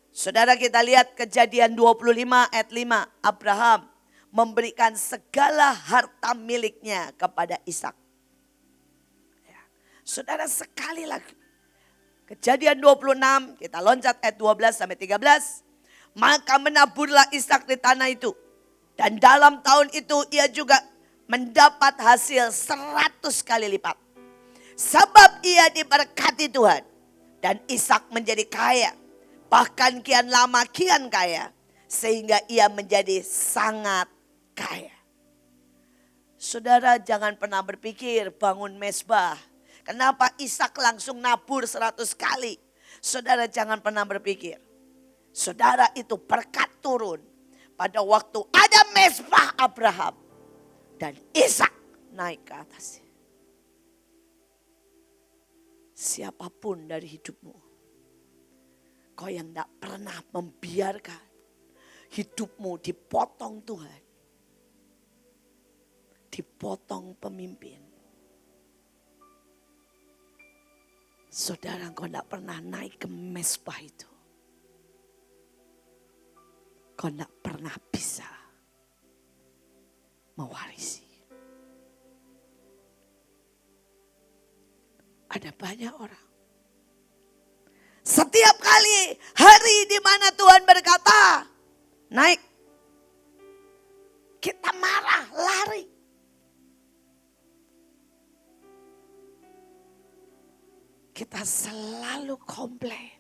Speaker 1: Saudara, kita lihat Kejadian 25 ayat 5. Abraham memberikan segala harta miliknya kepada Ishak. Ya. Saudara, sekali lagi. Kejadian 26, kita loncat ayat 12 sampai 13. Maka menaburlah Ishak di tanah itu. Dan dalam tahun itu ia juga mendapat hasil 100 kali lipat. Sebab ia diberkati Tuhan dan Ishak menjadi kaya. Bahkan kian lama kian kaya. Sehingga ia menjadi sangat kaya. Saudara jangan pernah berpikir bangun mezbah. Kenapa Ishak langsung nabur 100 kali? Saudara jangan pernah berpikir. Saudara itu berkat turun pada waktu ada mezbah Abraham. Dan Ishak naik ke atas. Siapapun dari hidupmu. Kau yang tidak pernah membiarkan hidupmu dipotong Tuhan. Dipotong pemimpin. Saudara kau tidak pernah naik ke mezbah itu. Kau tidak pernah bisa mewarisi. Ada banyak orang. Setiap kali hari di mana Tuhan berkata, naik. Kita marah, lari. Kita selalu komplain.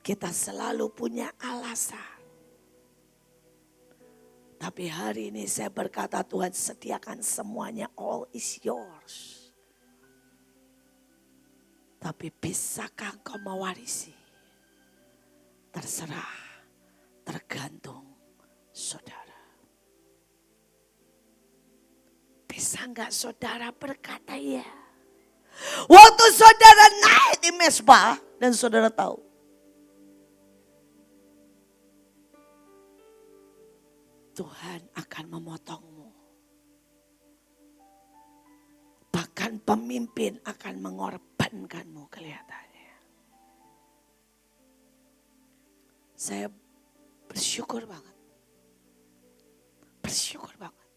Speaker 1: Kita selalu punya alasan. Tapi hari ini saya berkata Tuhan sediakan semuanya, all is yours. Tapi bisakah kau mewarisi? Terserah, tergantung saudara. Bisa enggak saudara berkata ya? Waktu saudara naik di mezbah dan saudara tahu. Tuhan akan memotongmu. Bahkan pemimpin akan mengorbankanmu kelihatannya. Saya bersyukur banget. Bersyukur banget.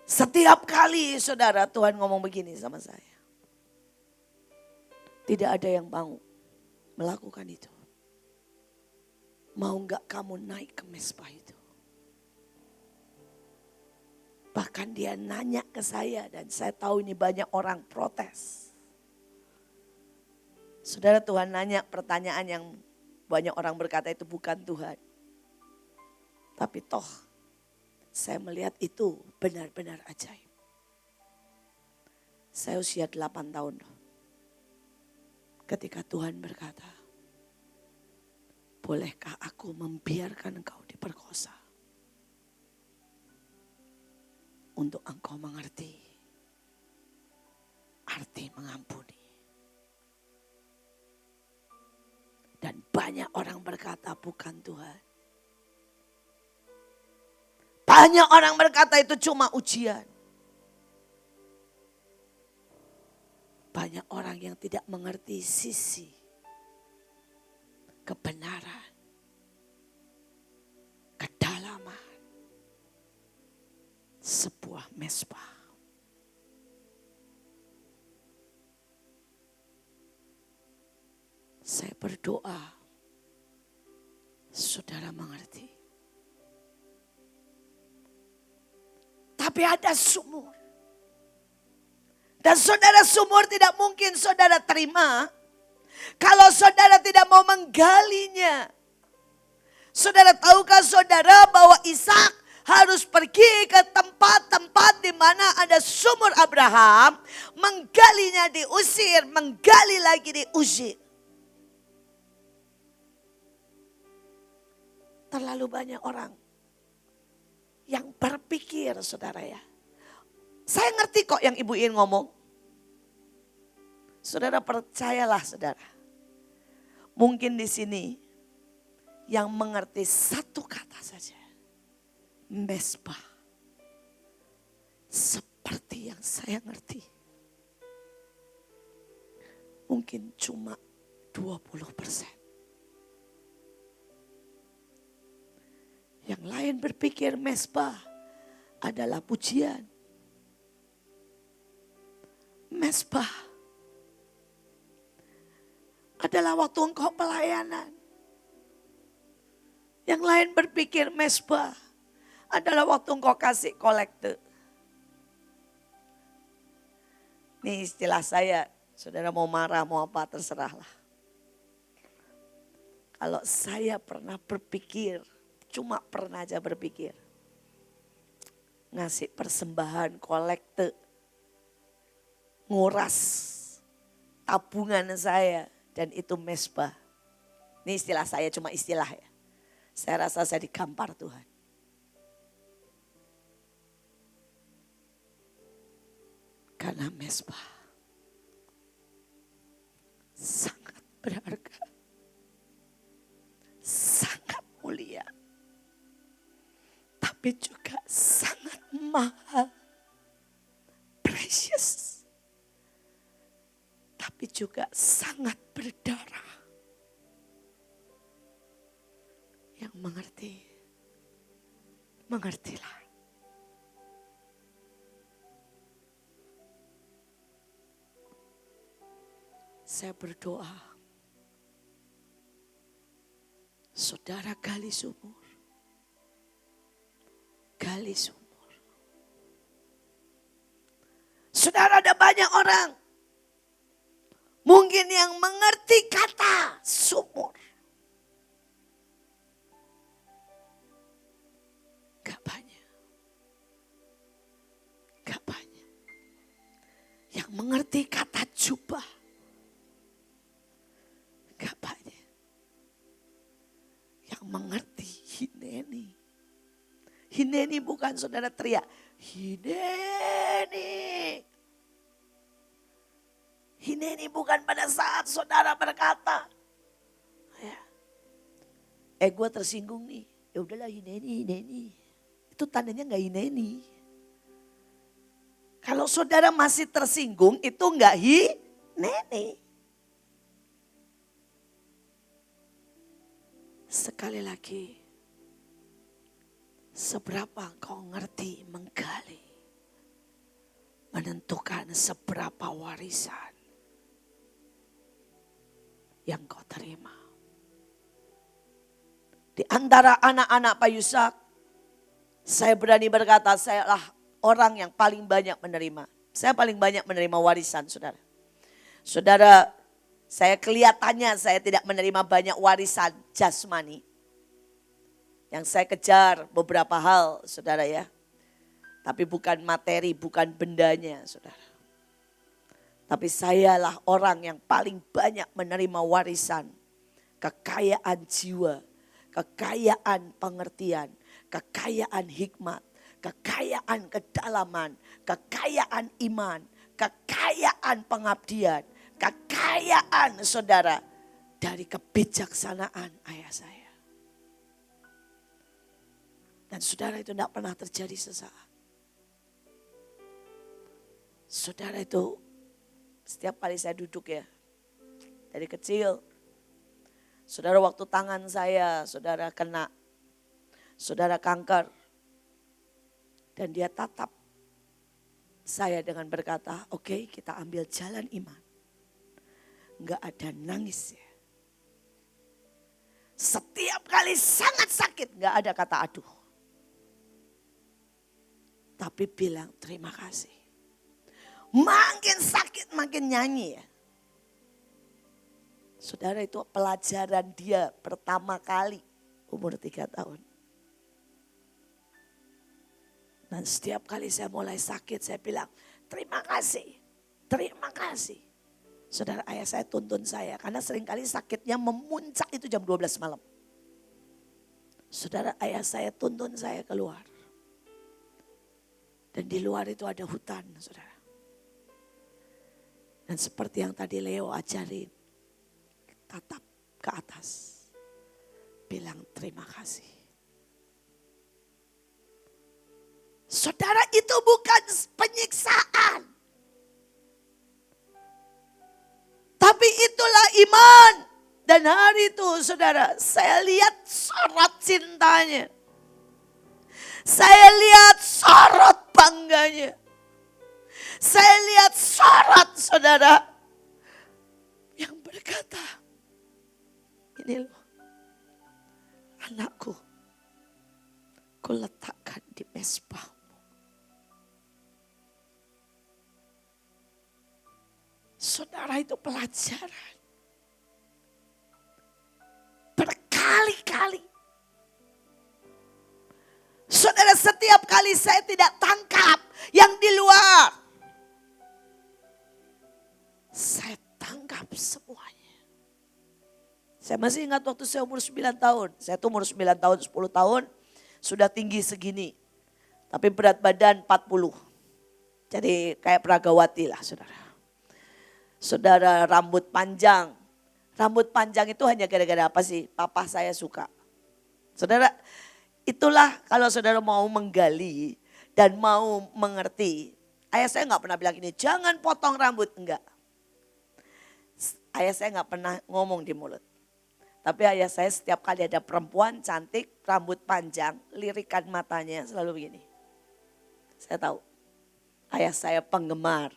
Speaker 1: Setiap kali saudara Tuhan ngomong begini sama saya. Tidak ada yang mau melakukan itu. Mau enggak kamu naik ke mezbah itu? Bahkan dia nanya ke saya dan saya tahu ini banyak orang protes. Saudara Tuhan nanya pertanyaan yang banyak orang berkata itu bukan Tuhan. Tapi toh saya melihat itu benar-benar ajaib. Saya usia 8 tahun. Ketika Tuhan berkata, bolehkah aku membiarkan engkau diperkosa? Untuk engkau mengerti arti mengampuni. Dan banyak orang berkata bukan Tuhan. Banyak orang berkata itu cuma ujian. Banyak orang yang tidak mengerti sisi kebenaran, kedalaman sebuah mezbah. Saya berdoa, saudara mengerti. Tapi ada sumur. Dan saudara sumur tidak mungkin saudara terima kalau saudara tidak mau menggalinya. Saudara tahukah saudara bahwa Ishak harus pergi ke tempat-tempat di mana ada sumur Abraham. Menggalinya diusir, menggali lagi diusir. Terlalu banyak orang yang berpikir saudara ya. Saya ngerti kok yang Ibu In ngomong. Saudara percayalah saudara. Mungkin di sini yang mengerti satu kata saja. Mezbah. Seperti yang saya ngerti. Mungkin cuma 20%. Yang lain berpikir mezbah adalah pujian. Mezbah adalah waktu engkau pelayanan. Yang lain berpikir mezbah adalah waktu engkau kasih kolekte. Ini istilah saya, saudara mau marah mau apa terserahlah. Kalau saya pernah berpikir, cuma pernah aja berpikir. Ngasih persembahan kolekte. Nguras tabungan saya dan itu mesbah. Ini istilah saya cuma istilah ya. Saya rasa saya digampar Tuhan. Karena mesbah sangat berharga. Sangat mulia. Tapi juga sangat mahal. Precious. Tapi juga sangat berdarah. Yang mengerti, mengertilah. Saya berdoa, saudara gali sumur. Gali sumur. Saudara, ada banyak orang mungkin yang mengerti kata sumur. Gak banyak. Gak banyak. Yang mengerti kata jubah. Gak banyak. Yang mengerti hineni. Hineni bukan saudara teriak. Hineni. Hineni bukan pada saat saudara berkata. Ya. Gue tersinggung nih. Ya udahlah hineni. Itu tandanya gak hineni. Kalau saudara masih tersinggung itu gak hineni. Sekali lagi, seberapa kau ngerti menggali, menentukan seberapa warisan yang kau terima. Di antara anak-anak Pak Yusak, saya berani berkata saya lah orang yang paling banyak menerima. Saya paling banyak menerima warisan saudara. Saudara, saya kelihatannya saya tidak menerima banyak warisan jasmani. Yang saya kejar beberapa hal saudara ya. Tapi bukan materi, bukan bendanya saudara. Tapi sayalah orang yang paling banyak menerima warisan. Kekayaan jiwa, kekayaan pengertian, kekayaan hikmat, kekayaan kedalaman, kekayaan iman, kekayaan pengabdian. Kekayaan saudara dari kebijaksanaan ayah saya. Dan saudara itu tidak pernah terjadi sesaat. Saudara itu setiap kali saya duduk ya. Dari kecil. Saudara waktu tangan saya saudara kena. Saudara kanker. Dan dia tatap saya dengan berkata, oke, kita ambil jalan iman. Enggak ada nangis ya. Setiap kali sangat sakit enggak ada kata aduh. Tapi bilang terima kasih. Makin sakit makin nyanyi ya. Saudara itu pelajaran dia pertama kali umur 3 tahun. Dan setiap kali saya mulai sakit saya bilang terima kasih. Terima kasih. Saudara ayah saya tuntun saya karena seringkali sakitnya memuncak itu jam 12 malam. Saudara ayah saya tuntun saya keluar. Dan di luar itu ada hutan saudara. Dan seperti yang tadi Leo ajarin. Tatap ke atas. Bilang terima kasih. Saudara itu bukan penyiksaan. Tapi itulah iman. Dan hari itu saudara, saya lihat sorot cintanya. Saya lihat sorot bangganya. Saya lihat sorot saudara. Yang berkata, ini loh anakku, ku letakkan mesbahmu. Saudara, itu pelajaran. Berkali-kali. Saudara, setiap kali saya tidak tangkap yang di luar, saya tangkap semuanya. Saya masih ingat waktu saya umur 9 tahun. Saya tuh umur 9 tahun, 10 tahun. Sudah tinggi segini. Tapi berat badan 40. Jadi kayak Pragawati lah saudara. Saudara, rambut panjang. Rambut panjang itu hanya gara-gara apa sih? Papa saya suka. Saudara, itulah kalau saudara mau menggali dan mau mengerti. Ayah saya nggak pernah bilang gini, jangan potong rambut. Enggak. Ayah saya nggak pernah ngomong di mulut. Tapi ayah saya setiap kali ada perempuan cantik, rambut panjang, lirikan matanya selalu begini. Saya tahu, ayah saya penggemar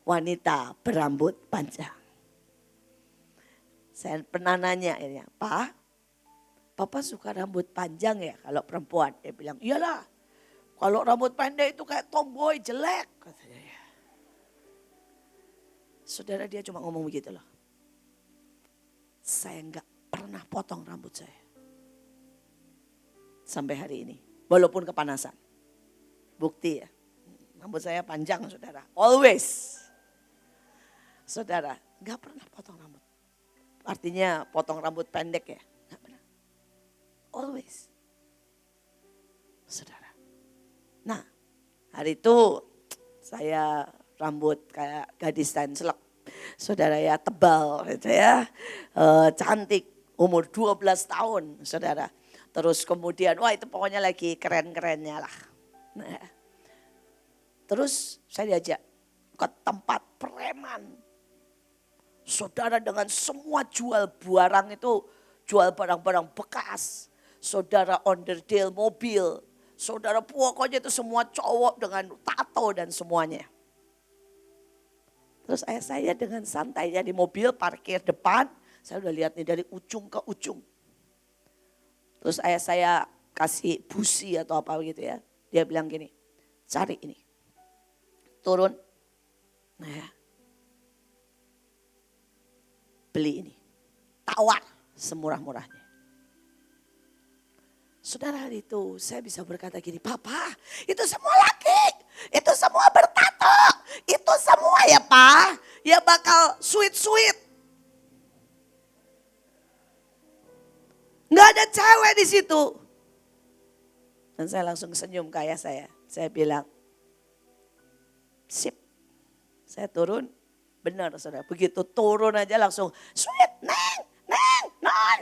Speaker 1: wanita berambut panjang. Saya pernah nanya, Pak, Papa suka rambut panjang ya kalau perempuan? Dia bilang, iyalah, kalau rambut pendek itu kayak tomboy, jelek. Katanya ya. Saudara, dia cuma ngomong begitu loh. Saya enggak pernah potong rambut saya. Sampai hari ini. Walaupun kepanasan. Bukti ya. Rambut saya panjang saudara. Always. Saudara, enggak pernah potong rambut. Artinya potong rambut pendek ya. Enggak pernah. Always. Saudara. Nah, hari itu saya rambut kayak gadis Tenselek. Saudara ya, tebal gitu ya. Cantik, umur 12 tahun saudara. Terus kemudian, wah itu pokoknya lagi keren-kerennya lah. Nah, terus saya diajak ke tempat preman. Saudara, dengan semua jual barang itu, jual barang-barang bekas. Saudara, onderdil mobil. Saudara, pokoknya itu semua cowok dengan tato dan semuanya. Terus ayah saya dengan santainya di mobil parkir depan. Saya udah lihat nih dari ujung ke ujung. Terus ayah saya kasih busi atau apa gitu ya. Dia bilang gini, cari ini. Turun. Nah ya. Beli ini. Tawar semurah-murahnya. Saudara, itu saya bisa berkata gini, Papa itu semua laki. Itu semua bertato. Itu semua ya Pak. Ya bakal sweet-sweet. Nggak ada cewek di situ. Dan saya langsung senyum ke ayah saya. Saya bilang, sip. Saya turun, benar saudara. Begitu turun aja langsung, sweet, neng, non.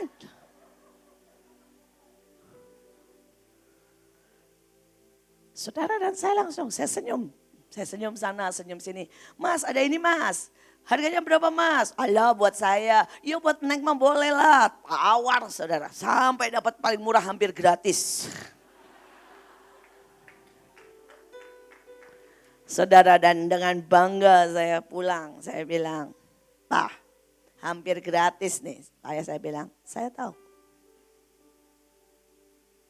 Speaker 1: Saudara, dan saya langsung, saya senyum. Saya senyum sana, senyum sini. Mas, ada ini mas. Harganya berapa mas? Alah, buat saya. Ya buat neng mah boleh lah. Tawar saudara. Sampai dapat paling murah hampir gratis. Saudara, dan dengan bangga saya pulang. Saya bilang, Pak, hampir gratis nih. Ayah saya bilang, saya tahu.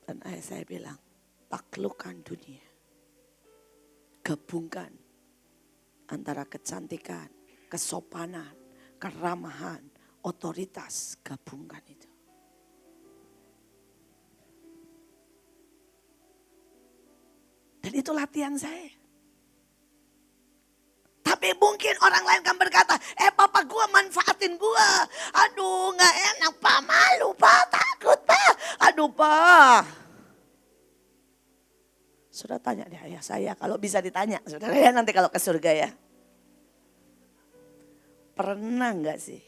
Speaker 1: Dan ayah saya bilang, taklukkan dunia. Gabungkan antara kecantikan, kesopanan, keramahan, otoritas. Gabungkan itu. Dan itu latihan saya. Tapi mungkin orang lain kan berkata, papa gua manfaatin gua. Aduh gak enak pak, malu pak, takut pak. Aduh pak. Saudara tanya deh ayah saya, kalau bisa ditanya saudara ya nanti kalau ke surga ya. Pernah gak sih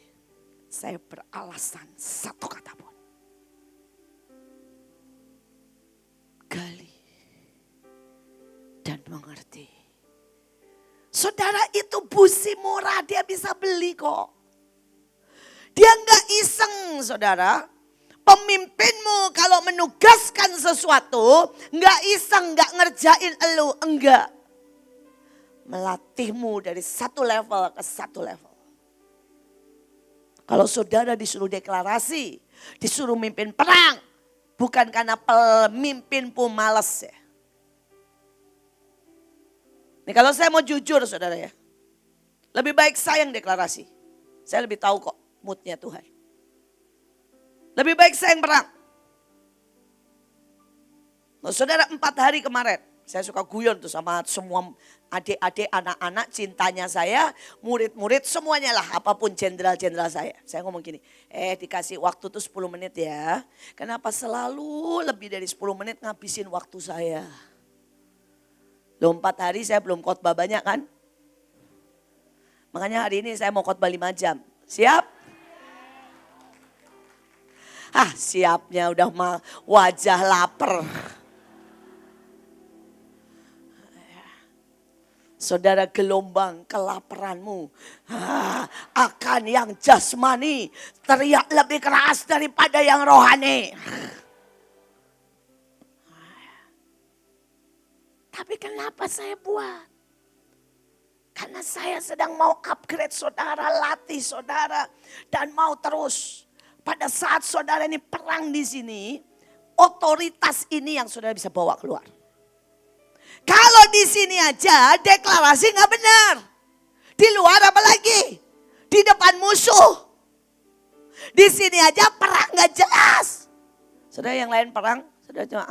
Speaker 1: saya beralasan satu kata pun? Gali dan mengerti. Saudara, itu busi murah, dia bisa beli kok. Dia gak iseng saudara. Pemimpinmu kalau menugaskan sesuatu, gak iseng, gak ngerjain elu, enggak. Melatihmu dari satu level ke satu level. Kalau saudara disuruh deklarasi, disuruh mimpin perang, bukan karena pemimpinmu malas ya. Nih kalau saya mau jujur saudara ya. Lebih baik saya yang deklarasi. Saya lebih tahu kok moodnya Tuhan. Lebih baik saya yang perang. Loh, saudara 4 hari kemarin. Saya suka guyon tuh sama semua adik-adik, anak-anak, cintanya saya, murid-murid, semuanya lah. Apapun jenderal-jenderal saya. Saya ngomong gini, dikasih waktu tuh 10 menit ya. Kenapa selalu lebih dari 10 menit ngabisin waktu saya? Loh 4 hari saya belum khotbah banyak kan? Makanya hari ini saya mau khotbah 5 jam. Siap? Siapnya udah wajah lapar. Saudara, gelombang kelaparanmu akan yang jasmani teriak lebih keras daripada yang rohani. Tapi kenapa saya buat? Karena saya sedang mau upgrade saudara, latih saudara, dan mau terus. Pada saat saudara ini perang di sini, otoritas ini yang saudara bisa bawa keluar. Kalau di sini aja deklarasi nggak benar. Di luar apalagi? Di depan musuh. Di sini aja perang nggak jelas. Saudara yang lain perang, saudara cuma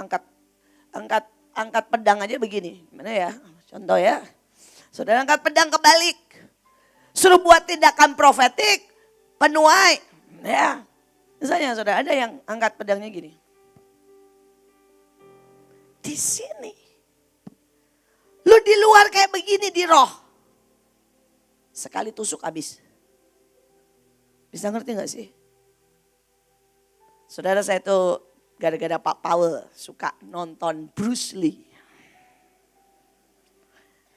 Speaker 1: angkat pedang aja begini. Gimana ya? Contoh ya. Saudara angkat pedang kebalik. Suruh buat tindakan profetik, penuai. Ya. Misalnya saudara ada yang angkat pedangnya gini. Di sini. Lu di luar kayak begini di roh. Sekali tusuk habis. Bisa ngerti gak sih? Saudara saya tuh gara-gara Pak Paul suka nonton Bruce Lee.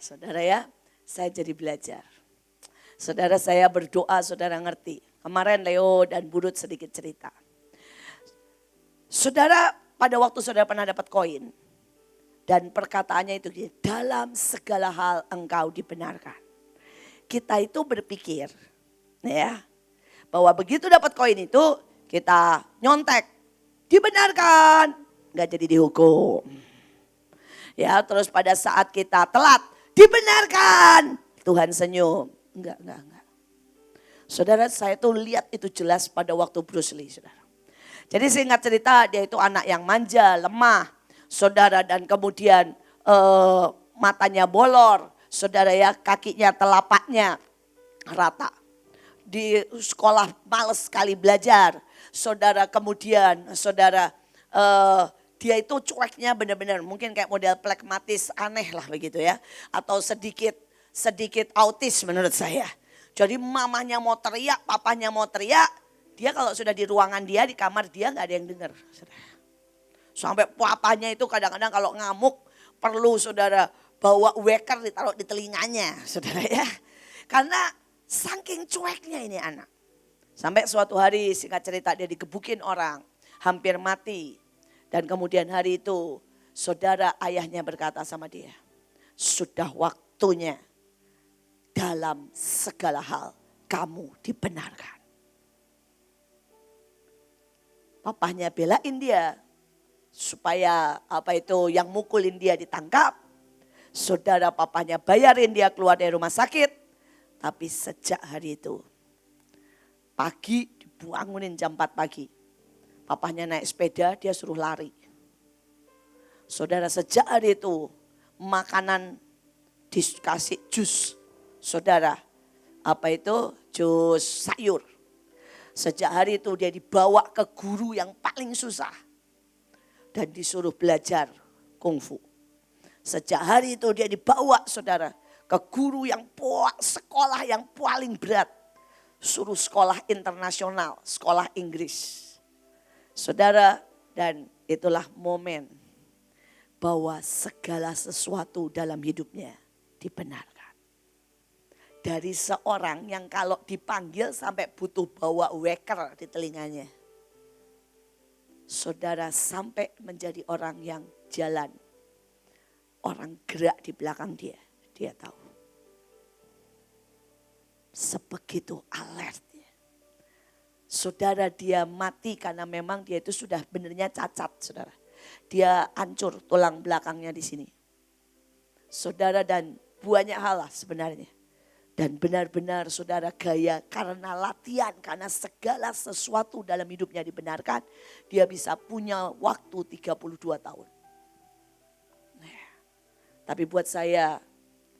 Speaker 1: Saudara ya, saya jadi belajar. Saudara saya berdoa, saudara ngerti. Kemarin Leo dan Budut sedikit cerita. Saudara pada waktu saudara pernah dapat koin. Dan perkataannya itu dalam segala hal engkau dibenarkan. Kita itu berpikir ya bahwa begitu dapat koin itu kita nyontek. Dibenarkan, nggak jadi dihukum. Ya terus pada saat kita telat dibenarkan, Tuhan senyum. Enggak. Saudara saya tuh lihat itu jelas pada waktu Bruce Lee saudara. Jadi singkat cerita dia itu anak yang manja, lemah. Saudara dan kemudian matanya bolor, saudara ya kakinya telapaknya rata. Di sekolah males sekali belajar, saudara kemudian saudara dia itu cueknya benar-benar mungkin kayak model plekmatis aneh lah begitu ya. Atau sedikit autis menurut saya. Jadi mamanya mau teriak, papanya mau teriak, dia kalau sudah di ruangan dia, di kamar dia gak ada yang dengar. Sampai papanya itu kadang-kadang kalau ngamuk perlu saudara bawa weker ditaruh di telinganya saudara ya. Karena saking cueknya ini anak. Sampai suatu hari singkat cerita dia digebukin orang, hampir mati. Dan kemudian hari itu saudara ayahnya berkata sama dia, sudah waktunya dalam segala hal kamu dibenarkan. Papahnya belain dia. Supaya yang mukulin dia ditangkap. Saudara papanya bayarin dia keluar dari rumah sakit. Tapi sejak hari itu pagi dibangunin jam 4 pagi. Papanya naik sepeda dia suruh lari. Saudara sejak hari itu makanan dikasih jus. Saudara jus sayur. Sejak hari itu dia dibawa ke guru yang paling susah. Dan disuruh belajar kungfu. Sejak hari itu dia dibawa saudara ke guru yang sekolah yang paling berat. Suruh sekolah internasional, sekolah Inggris. Saudara dan itulah momen bahwa segala sesuatu dalam hidupnya dibenarkan. Dari seorang yang kalau dipanggil sampai butuh bawa weker di telinganya. Saudara sampai menjadi orang yang jalan. Orang gerak di belakang dia. Dia tahu. Sebegitu alertnya. Saudara dia mati karena memang dia itu sudah benernya cacat saudara. Dia hancur tulang belakangnya di sini. Saudara dan banyak hal lah sebenarnya. Dan benar-benar saudara gaya karena latihan, karena segala sesuatu dalam hidupnya dibenarkan, dia bisa punya waktu 32 tahun. Nah, tapi buat saya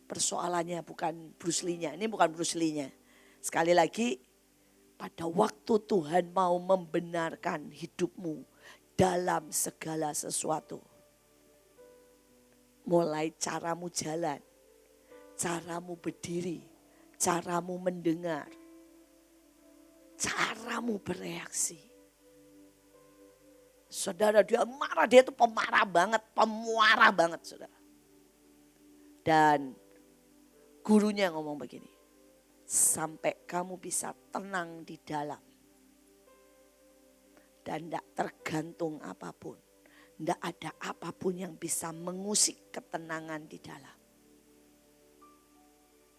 Speaker 1: persoalannya bukan Bruce Lee-nya, ini bukan Bruce Lee-nya. Sekali lagi, pada waktu Tuhan mau membenarkan hidupmu dalam segala sesuatu. Mulai caramu jalan, caramu berdiri, caramu mendengar, caramu bereaksi. Saudara, dia marah, dia itu pemarah banget, pemuara banget saudara. Dan gurunya ngomong begini, sampai kamu bisa tenang di dalam. Dan tidak tergantung apapun, tidak ada apapun yang bisa mengusik ketenangan di dalam.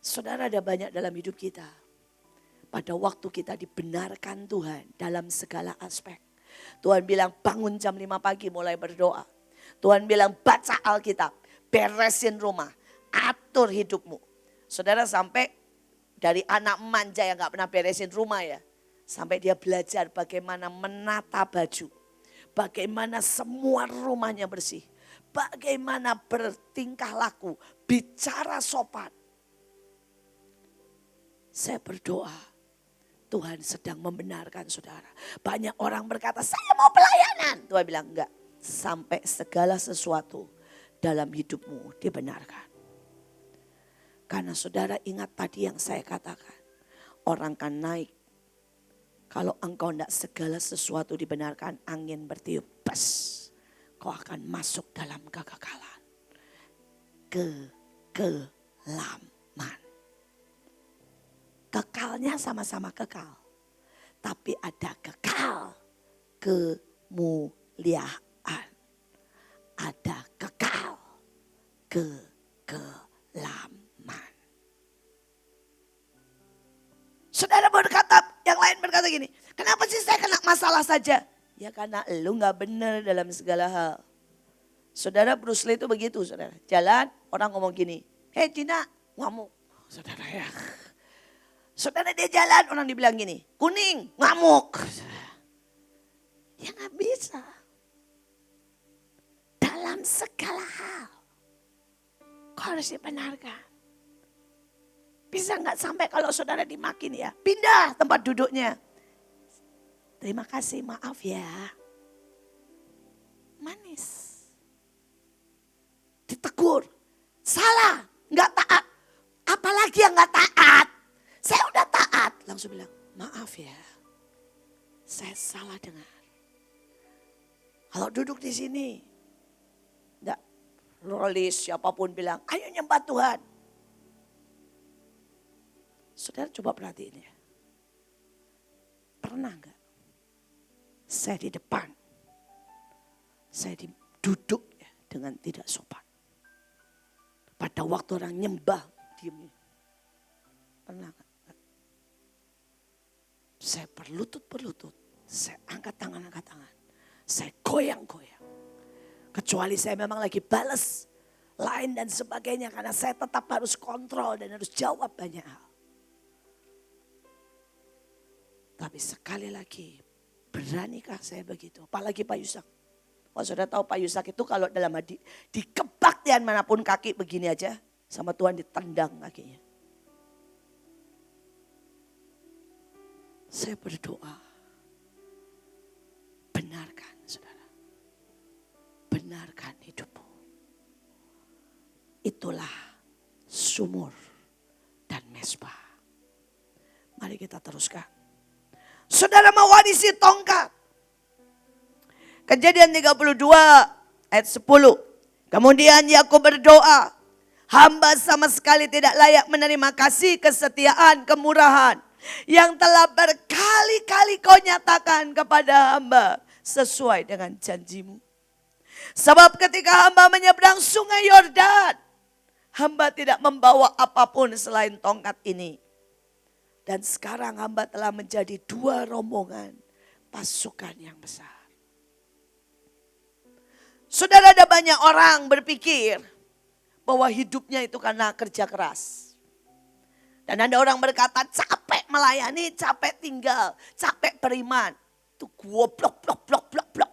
Speaker 1: Saudara, ada banyak dalam hidup kita. Pada waktu kita dibenarkan Tuhan dalam segala aspek. Tuhan bilang bangun jam 5 pagi mulai berdoa. Tuhan bilang baca Alkitab, beresin rumah, atur hidupmu. Saudara, sampai dari anak manja yang gak pernah beresin rumah ya. Sampai dia belajar bagaimana menata baju. Bagaimana semua rumahnya bersih. Bagaimana bertingkah laku, bicara sopan. Saya berdoa, Tuhan sedang membenarkan saudara. Banyak orang berkata, saya mau pelayanan. Tuhan bilang, enggak. Sampai segala sesuatu dalam hidupmu dibenarkan. Karena saudara ingat tadi yang saya katakan. Orang kan naik. Kalau engkau enggak segala sesuatu dibenarkan, angin bertiup. Bes, kau akan masuk dalam kekekalan. Kekelaman. Kekalnya sama-sama kekal. Tapi ada kekal kemuliaan. Ada kekal kekelaman. Saudara berkata, yang lain berkata gini, kenapa sih saya kena masalah saja? Ya karena lu gak benar dalam segala hal. Saudara, Bruce Lee itu begitu saudara. Jalan, orang ngomong gini, hei Cina, ngamuk. Saudara ya. Saudara dia jalan, orang dibilang gini, kuning, ngamuk. Ya gak bisa. Dalam segala hal, kau harus dibenarkan. Bisa gak sampai kalau saudara dimakin ya, pindah tempat duduknya. Terima kasih, maaf ya. Manis. Ditegur, salah, gak taat. Apalagi yang gak taat. Saya udah taat. Langsung bilang, maaf ya. Saya salah dengar. Kalau duduk di sini. Enggak. Rolis siapapun bilang, ayo nyembah Tuhan. Saudara coba perhatiin ya. Pernah enggak? Saya di depan. Saya duduk ya, dengan tidak sopan. Pada waktu orang nyembah, diam. Pernah enggak? Saya berlutut, saya angkat tangan. Saya goyang-goyang. Kecuali saya memang lagi balas lain dan sebagainya. Karena saya tetap harus kontrol dan harus jawab banyak hal. Tapi sekali lagi, beranikah saya begitu? Apalagi Pak Yusak. Wah, saudara tahu Pak Yusak itu kalau dalam hati, di kebaktian manapun kaki begini aja. Sama Tuhan ditendang kakinya. Saya berdoa, benarkan saudara, benarkan hidupmu. Itulah sumur dan mesbah. Mari kita teruskan. Saudara mewarisi tongkat. Kejadian 32 ayat 10. Kemudian Yakub berdoa, hamba sama sekali tidak layak menerima kasih, kesetiaan, kemurahan yang telah berkali-kali kau nyatakan kepada hamba sesuai dengan janjimu. Sebab ketika hamba menyeberang sungai Yordan, hamba tidak membawa apapun selain tongkat ini. Dan sekarang hamba telah menjadi 2 rombongan pasukan yang besar. Saudara, ada banyak orang berpikir bahwa hidupnya itu karena kerja keras. Dan ada orang berkata capek melayani, capek tinggal, capek beriman. Itu goblok, blok, blok, blok, blok.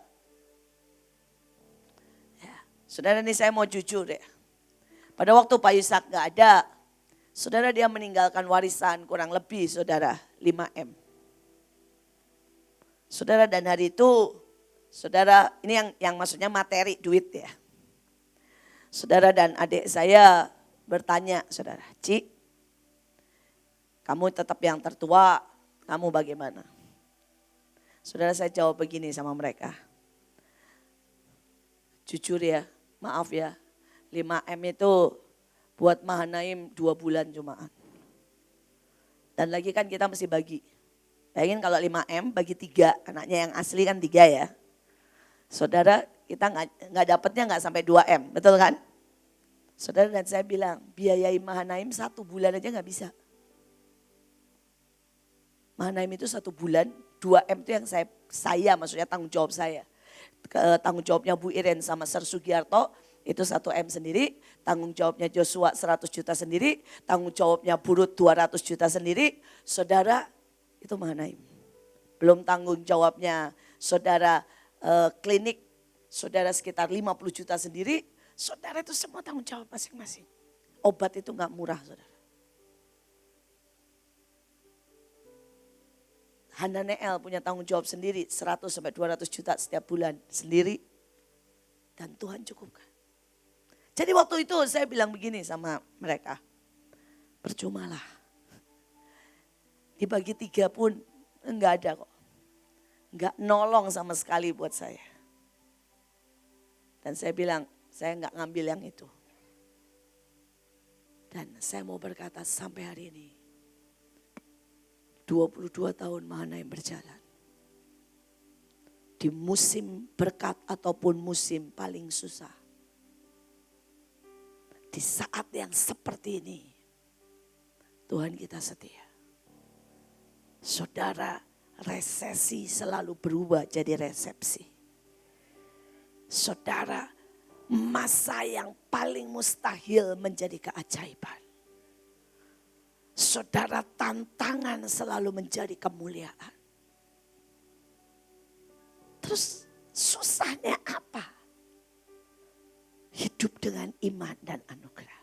Speaker 1: Ya, saudara, ini saya mau jujur ya. Pada waktu Pak Yusak gak ada, saudara, dia meninggalkan warisan kurang lebih saudara 5M. Saudara, dan hari itu saudara, ini yang maksudnya materi duit ya. Saudara dan adik saya bertanya, saudara, Ci, kamu tetap yang tertua, kamu bagaimana? Saudara, saya jawab begini sama mereka. Jujur ya, maaf ya, 5M itu buat Mahanaim 2 bulan cumaan. Dan lagi kan kita mesti bagi. Bayangin kalau 5M bagi 3, anaknya yang asli kan 3 ya. Saudara, kita nggak dapatnya nggak sampai 2M, betul kan? Saudara, dan saya bilang, biayai Mahanaim 1 bulan aja nggak bisa. Mahanaim itu 1 bulan, 2M itu yang saya maksudnya tanggung jawab saya. Tanggung jawabnya Bu Iren sama Ser Sugiarto itu 1M sendiri, tanggung jawabnya Joshua 100 juta sendiri, tanggung jawabnya Burut 200 juta sendiri. Saudara, itu Mahanaim. Belum tanggung jawabnya saudara klinik, saudara sekitar 50 juta sendiri. Saudara, itu semua tanggung jawab masing-masing. Obat itu gak murah, saudara. Hananeel punya tanggung jawab sendiri 100 sampai 200 juta setiap bulan sendiri. Dan Tuhan cukupkan. Jadi waktu itu saya bilang begini sama mereka. Percumalah. Dibagi 3 pun enggak ada kok. Enggak nolong sama sekali buat saya. Dan saya bilang, saya enggak ngambil yang itu. Dan saya mau berkata sampai hari ini. 22 tahun Mahanaim berjalan. Di musim berkat ataupun musim paling susah. Di saat yang seperti ini. Tuhan kita setia. Saudara, resesi selalu berubah jadi resepsi. Saudara, masa yang paling mustahil menjadi keajaiban. Saudara, tantangan selalu menjadi kemuliaan. Terus susahnya apa? Hidup dengan iman dan anugerah.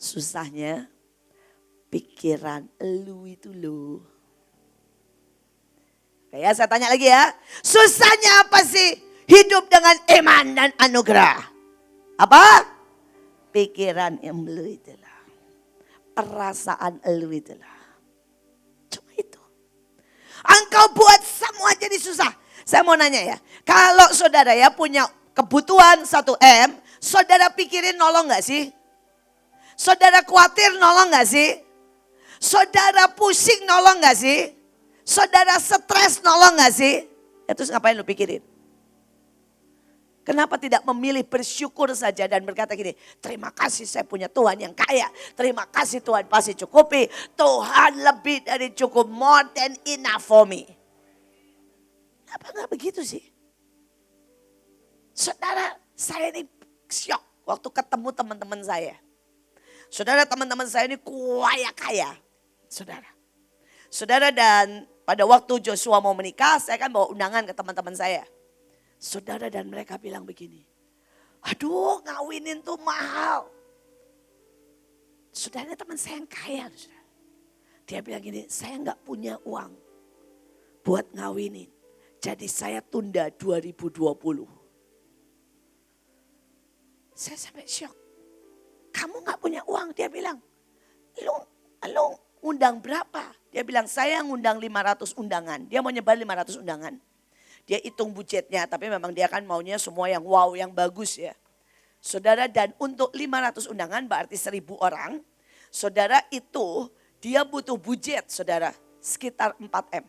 Speaker 1: Susahnya pikiran elu itu loh. Oke ya, saya tanya lagi ya. Susahnya apa sih hidup dengan iman dan anugerah? Apa? Pikiran elu itulah. Perasaan elu itulah. Cuma itu. Engkau buat semua jadi susah. Saya mau nanya ya. Kalau saudara ya punya kebutuhan 1M. Saudara pikirin nolong gak sih? Saudara khawatir nolong gak sih? Saudara pusing nolong gak sih? Saudara stres nolong gak sih? Ya, terus ngapain lu pikirin? Kenapa tidak memilih bersyukur saja dan berkata gini, terima kasih saya punya Tuhan yang kaya. Terima kasih Tuhan pasti cukupi. Tuhan lebih dari cukup, more than enough for me. Kenapa gak begitu sih? Saudara, saya ini syok waktu ketemu teman-teman saya. Saudara, teman-teman saya ini kaya. Saudara. Saudara, dan pada waktu Joshua mau menikah, saya kan bawa undangan ke teman-teman saya. Saudara, dan mereka bilang begini, aduh ngawinin tuh mahal. Saudara, teman saya yang kaya. Saudara. Dia bilang gini, saya gak punya uang buat ngawinin. Jadi saya tunda 2020. Saya sampai syok. Kamu gak punya uang? Dia bilang, lu undang berapa? Dia bilang, saya ngundang 500 undangan. Dia mau nyebar 500 undangan. Dia hitung budgetnya, tapi memang dia kan maunya semua yang wow, yang bagus ya. Saudara, dan untuk 500 undangan berarti 1000 orang. Saudara, itu dia butuh budget, saudara, sekitar 4M.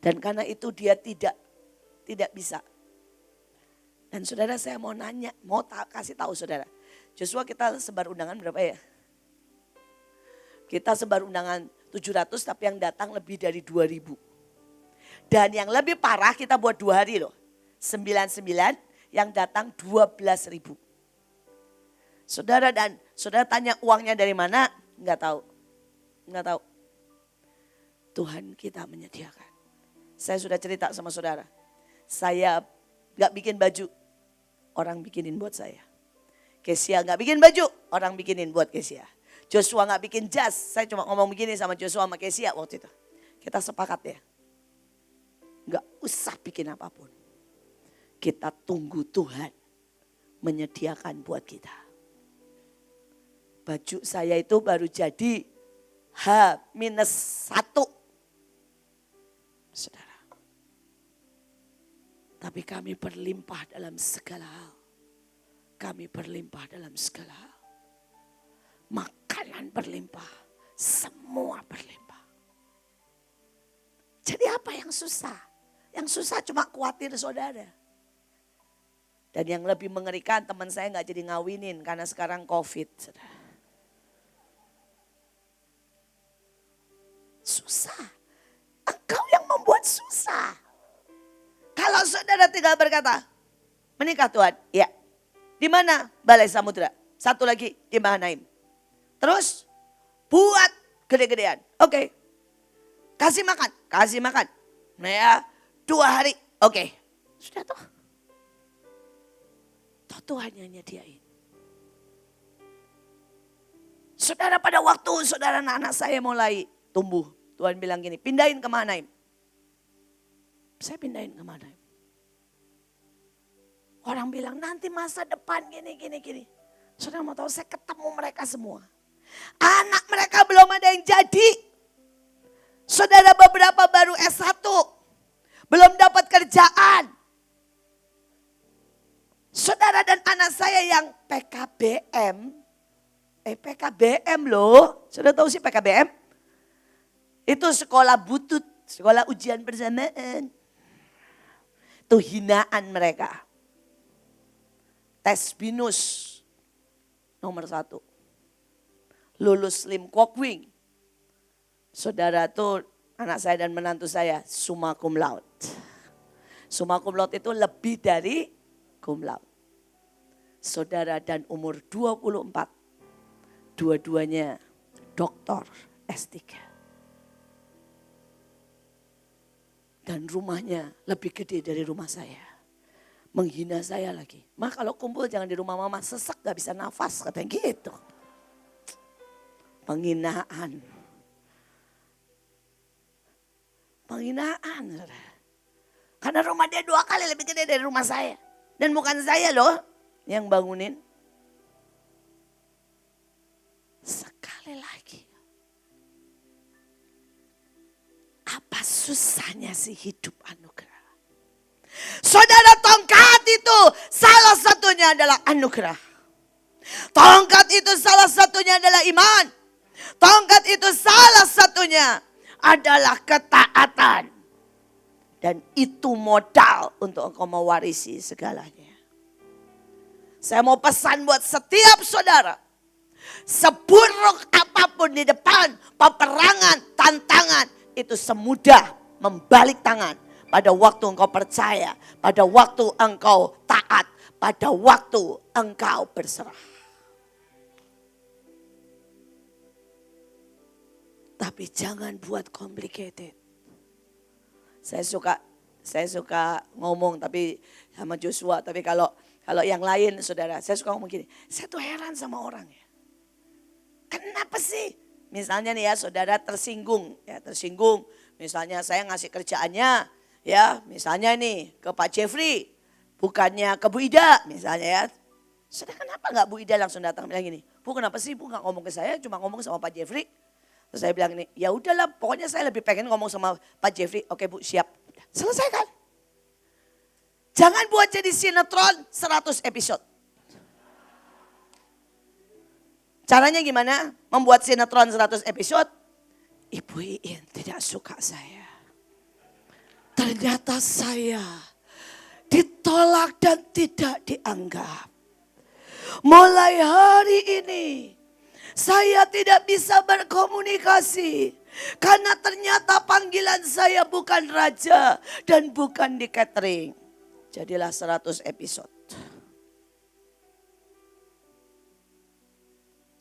Speaker 1: Dan karena itu dia tidak bisa. Dan saudara, saya mau nanya, kasih tahu saudara. Joshua, kita sebar undangan berapa ya? Kita sebar undangan 700 tapi yang datang lebih dari 2000. Dan yang lebih parah kita buat 2 hari loh. 99 yang datang 12.000. Saudara tanya uangnya dari mana? Enggak tahu. Tuhan kita menyediakan. Saya sudah cerita sama saudara. Saya gak bikin baju, orang bikinin buat saya. Kesia gak bikin baju, orang bikinin buat Kesia. Joshua gak bikin jas, saya cuma ngomong begini sama Joshua sama Kesia waktu itu. Kita sepakat ya. Gak usah bikin apapun. Kita tunggu Tuhan menyediakan buat kita. Baju saya itu baru jadi H-1. Saudara. Tapi kami berlimpah dalam segala hal. Kami berlimpah dalam segala hal. Makanan berlimpah. Semua berlimpah. Jadi apa yang susah? Yang susah cuma khawatir saudara. Dan yang lebih mengerikan teman saya gak jadi ngawinin karena sekarang COVID. Saudara. Susah. Engkau yang membuat susah. Kalau saudara tinggal berkata, menikah Tuhan, ya. Di mana? Balai Samudra. Satu lagi di Mahanaim. Terus buat gede-gedean. Oke. Kasih makan. Nah ya, 2 hari. Oke. Sudah tuh. Tuhan yang nyediain. Saudara pada waktu saudara anak saya mulai tumbuh. Tuhan bilang gini, pindahin ke Mahanaim. Saya pindahin ke Mahanaim. Orang bilang nanti masa depan gini. Saudara mau tahu saya ketemu mereka semua. Anak mereka belum ada yang jadi. Saudara beberapa baru S1. Belum dapat kerjaan. Saudara dan anak saya yang PKBM loh. Saudara tahu sih PKBM? Itu sekolah butut, sekolah ujian bersamaan. Itu hinaan mereka. Tes binus nomor 1. Lulus Lim Kwok Wing. Saudara tuh anak saya dan menantu saya summa cum laude. Summa cum laude itu lebih dari cum laude. Saudara dan umur 24. Dua-duanya doktor S3. Dan rumahnya lebih gede dari rumah saya. Menghina saya lagi. Kalau kumpul jangan di rumah mama, sesek gak bisa nafas katanya gitu. Penghinaan. Karena rumah dia 2 kali lebih gede dari rumah saya. Dan bukan saya loh yang bangunin. Sekali lagi. Apa susahnya sih hidup anugerah? Saudara, tongkat itu salah satunya adalah anugerah. Tongkat itu salah satunya adalah iman. Tongkat itu salah satunya adalah ketaatan. Dan itu modal untuk engkau mewarisi segalanya. Saya mau pesan buat setiap saudara. Seburuk apapun di depan peperangan, tantangan. Itu semudah membalik tangan. Pada waktu engkau percaya, pada waktu engkau taat, pada waktu engkau berserah. Tapi jangan buat complicated. Saya suka ngomong tapi sama Joshua, tapi kalau yang lain saudara, saya suka ngomong gini, saya tuh heran sama orang ya. Kenapa sih? Misalnya nih ya saudara tersinggung, misalnya saya ngasih kerjaannya, ya misalnya nih ke Pak Jeffrey, bukannya ke Bu Ida misalnya ya. Saudara kenapa gak Bu Ida langsung datang bilang gini, Bu kenapa sih Bu gak ngomong ke saya, cuma ngomong sama Pak Jeffrey. Terus saya bilang ini, ya udahlah pokoknya saya lebih pengen ngomong sama Pak Jeffrey. Oke Bu siap, selesaikan. Jangan buat jadi sinetron 100 episode. Caranya gimana? Membuat sinetron 100 episode. Ibu Iin tidak suka saya. Ternyata saya ditolak dan tidak dianggap. Mulai hari ini saya tidak bisa berkomunikasi. Karena ternyata panggilan saya bukan raja dan bukan di catering. Jadilah 100 episode.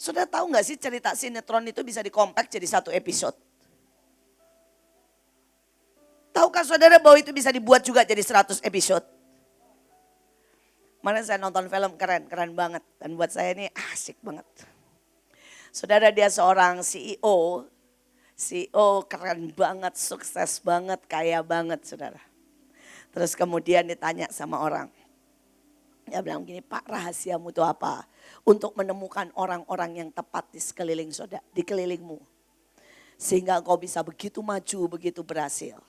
Speaker 1: Saudara tahu nggak sih cerita sinetron itu bisa dikompak jadi satu episode? Tahukah saudara bahwa itu bisa dibuat juga jadi 100 episode? Kemarin saya nonton film keren banget. Dan buat saya ini asik banget. Saudara dia seorang CEO. CEO keren banget, sukses banget, kaya banget saudara. Terus kemudian ditanya sama orang. Dia bilang gini, Pak rahasiamu itu apa? Untuk menemukan orang-orang yang tepat di sekeliling saudara, di kelilingmu. Sehingga kau bisa begitu maju, begitu berhasil.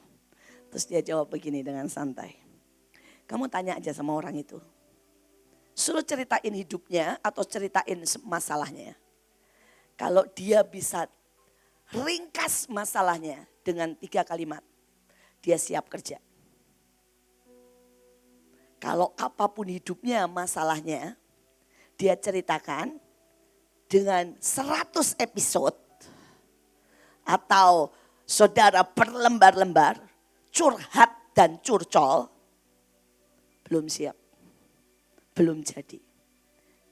Speaker 1: Terus dia jawab begini dengan santai. Kamu tanya aja sama orang itu. Suruh ceritain hidupnya atau ceritain masalahnya. Kalau dia bisa ringkas masalahnya dengan 3 kalimat. Dia siap kerja. Kalau apapun hidupnya masalahnya, dia ceritakan dengan 100 episode atau saudara berlembar-lembar, curhat dan curcol, belum siap, belum jadi.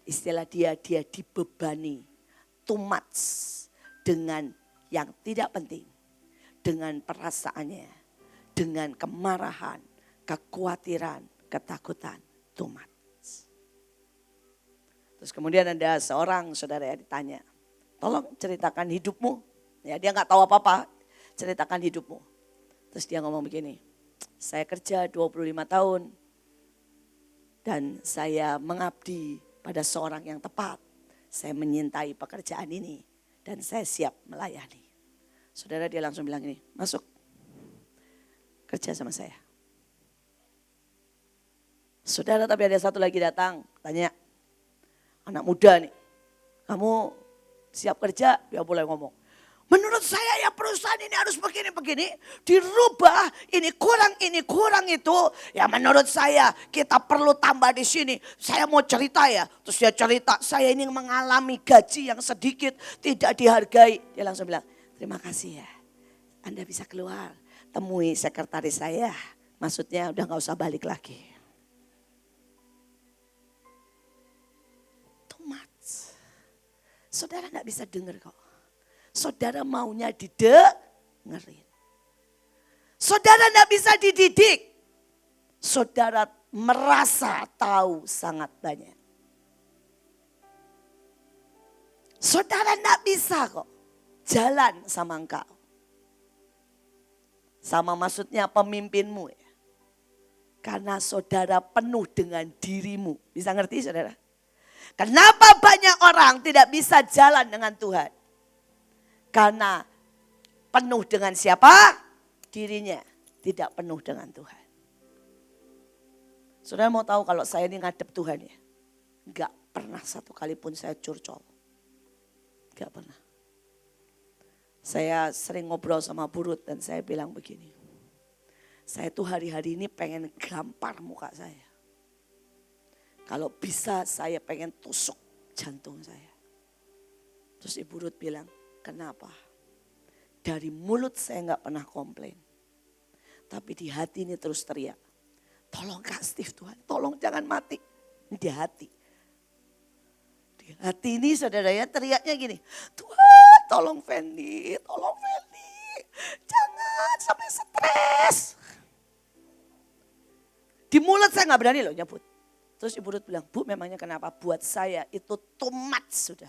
Speaker 1: Istilah dia dibebani, too much dengan yang tidak penting, dengan perasaannya, dengan kemarahan, kekhawatiran, ketakutan, too much. Terus kemudian ada seorang saudara yang ditanya, tolong ceritakan hidupmu. Ya dia nggak tahu apa-apa, ceritakan hidupmu. Terus dia ngomong begini, saya kerja 25 tahun dan saya mengabdi pada seorang yang tepat. Saya menyintai pekerjaan ini dan saya siap melayani. Saudara dia langsung bilang ini, masuk kerja sama saya. Saudara tapi ada satu lagi datang, tanya, anak muda nih, kamu siap kerja? Dia boleh ngomong. Menurut saya ya perusahaan ini harus begini-begini, dirubah, ini kurang itu. Ya menurut saya kita perlu tambah di sini. Saya mau cerita ya, terus dia cerita, saya ini mengalami gaji yang sedikit, tidak dihargai. Dia langsung bilang, terima kasih ya, Anda bisa keluar, temui sekretaris saya. Maksudnya udah gak usah balik lagi. Saudara gak bisa dengar kok. Saudara maunya didengerin. Saudara gak bisa dididik. Saudara merasa tahu sangat banyak. Saudara gak bisa kok jalan sama engkau. Sama maksudnya pemimpinmu ya. Karena saudara penuh dengan dirimu. Bisa ngerti saudara? Kenapa banyak orang tidak bisa jalan dengan Tuhan? Karena penuh dengan siapa? Dirinya. Tidak penuh dengan Tuhan. Saudara mau tahu kalau saya ini ngadep Tuhan ya? Enggak pernah satu kali pun saya curcol. Enggak pernah. Saya sering ngobrol sama Burut dan saya bilang begini. Saya tuh hari-hari ini pengen gampar muka saya. Kalau bisa saya pengen tusuk jantung saya. Terus Ibu Ruth bilang, kenapa? Dari mulut saya gak pernah komplain. Tapi di hati ini terus teriak. Tolong Kak Steve Tuhan, tolong jangan mati. Di hati. Di hati ini saudara ya teriaknya gini. Tuhan tolong Fendi, tolong Fendi. Jangan sampai stres. Di mulut saya gak berani loh nyebut. Terus Ibu Ruth bilang, Bu memangnya kenapa? Buat saya itu too much sudah.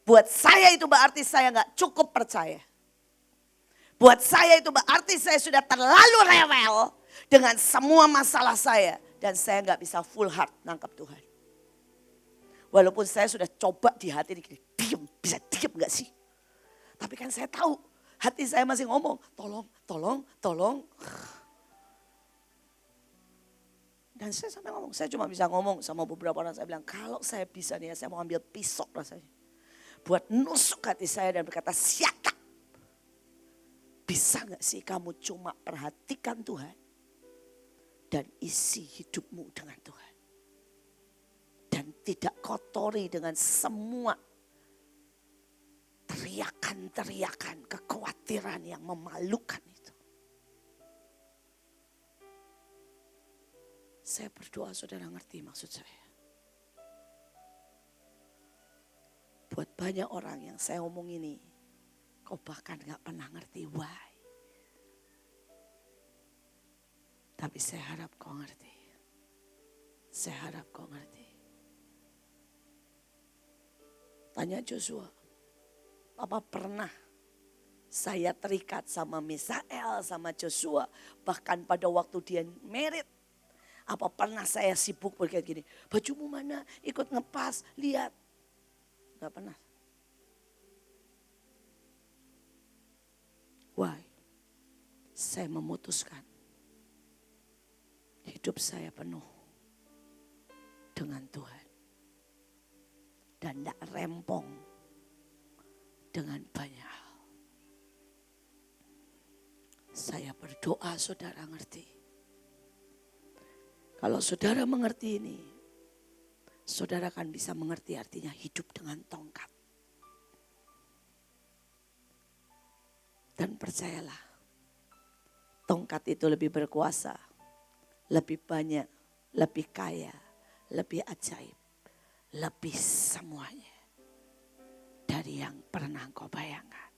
Speaker 1: Buat saya itu berarti saya gak cukup percaya. Buat saya itu berarti saya sudah terlalu rewel dengan semua masalah saya. Dan saya gak bisa full heart nangkap Tuhan. Walaupun saya sudah coba di hati ini, diam, bisa diam gak sih? Tapi kan saya tahu, hati saya masih ngomong, tolong. Dan saya sampai ngomong, saya cuma bisa ngomong sama beberapa orang. Saya bilang, kalau saya bisa nih, saya mau ambil pisau rasanya. Buat nusuk hati saya dan berkata, siapa? Bisa gak sih kamu cuma perhatikan Tuhan. Dan isi hidupmu dengan Tuhan. Dan tidak kotori dengan semua teriakan-teriakan, kekhawatiran yang memalukan itu. Saya berdoa saudara ngerti maksud saya. Buat banyak orang yang saya omong ini, kau bahkan gak pernah ngerti why. Tapi saya harap kau ngerti. Saya harap kau ngerti. Tanya Joshua, apa pernah saya terikat sama Misael, sama Joshua, bahkan pada waktu dia married. Apa pernah saya sibuk berkayak gini, bajumu mana, ikut ngepas, lihat. Gak pernah. Why? Saya memutuskan hidup saya penuh dengan Tuhan. Dan tidak rempong dengan banyak hal. Saya berdoa saudara ngerti. Kalau saudara mengerti ini, saudara akan bisa mengerti artinya hidup dengan tongkat. Dan percayalah, tongkat itu lebih berkuasa, lebih banyak, lebih kaya, lebih ajaib, lebih semuanya dari yang pernah kau bayangkan.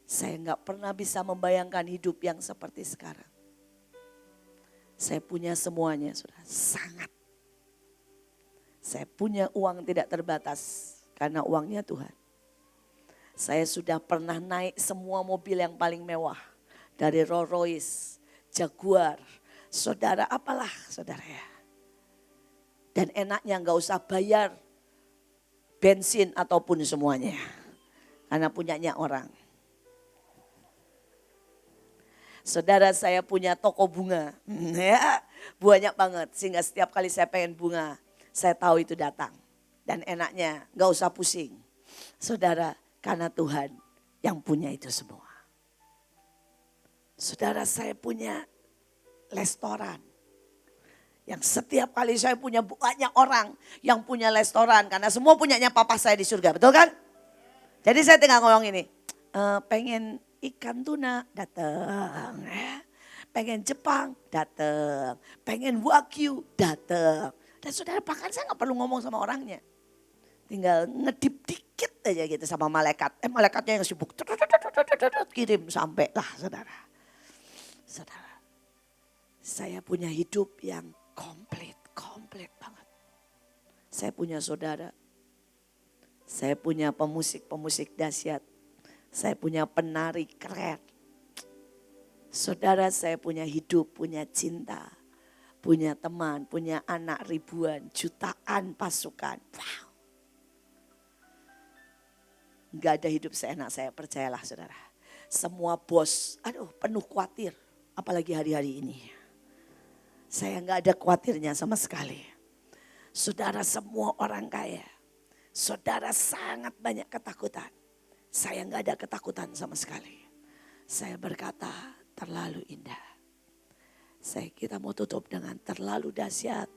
Speaker 1: Saya nggak pernah bisa membayangkan hidup yang seperti sekarang. Saya punya semuanya, sudah sangat. Saya punya uang tidak terbatas karena uangnya Tuhan. Saya sudah pernah naik semua mobil yang paling mewah. Dari Rolls Royce, Jaguar, saudara apalah saudara ya. Dan enaknya nggak usah bayar bensin ataupun semuanya. Karena punyanya orang. Saudara saya punya toko bunga, ya banyak banget. Sehingga setiap kali saya pengen bunga, saya tahu itu datang. Dan enaknya gak usah pusing. Saudara, karena Tuhan yang punya itu semua. Saudara saya punya restoran. Yang setiap kali saya punya banyak orang yang punya restoran. Karena semua punyanya papa saya di surga, betul kan? Jadi saya tinggal ngomong ini, pengen ikan tuna datang, pengen Jepang datang, pengen Wagyu datang. Dan saudara bahkan saya nggak perlu ngomong sama orangnya, tinggal ngedip dikit aja gitu sama malaikat. Malaikatnya yang sibuk kirim sampai lah saudara. Saudara, saya punya hidup yang komplit banget. Saya punya saudara, saya punya pemusik dahsyat. Saya punya penari keren. Saudara saya punya hidup, punya cinta. Punya teman, punya anak ribuan, jutaan pasukan. Wow. Gak ada hidup seenak saya, percayalah saudara. Semua bos, aduh penuh khawatir. Apalagi hari-hari ini. Saya gak ada khawatirnya sama sekali. Saudara semua orang kaya. Saudara sangat banyak ketakutan. Saya nggak ada ketakutan sama sekali. Saya berkata terlalu indah. Kita mau tutup dengan terlalu dahsyat.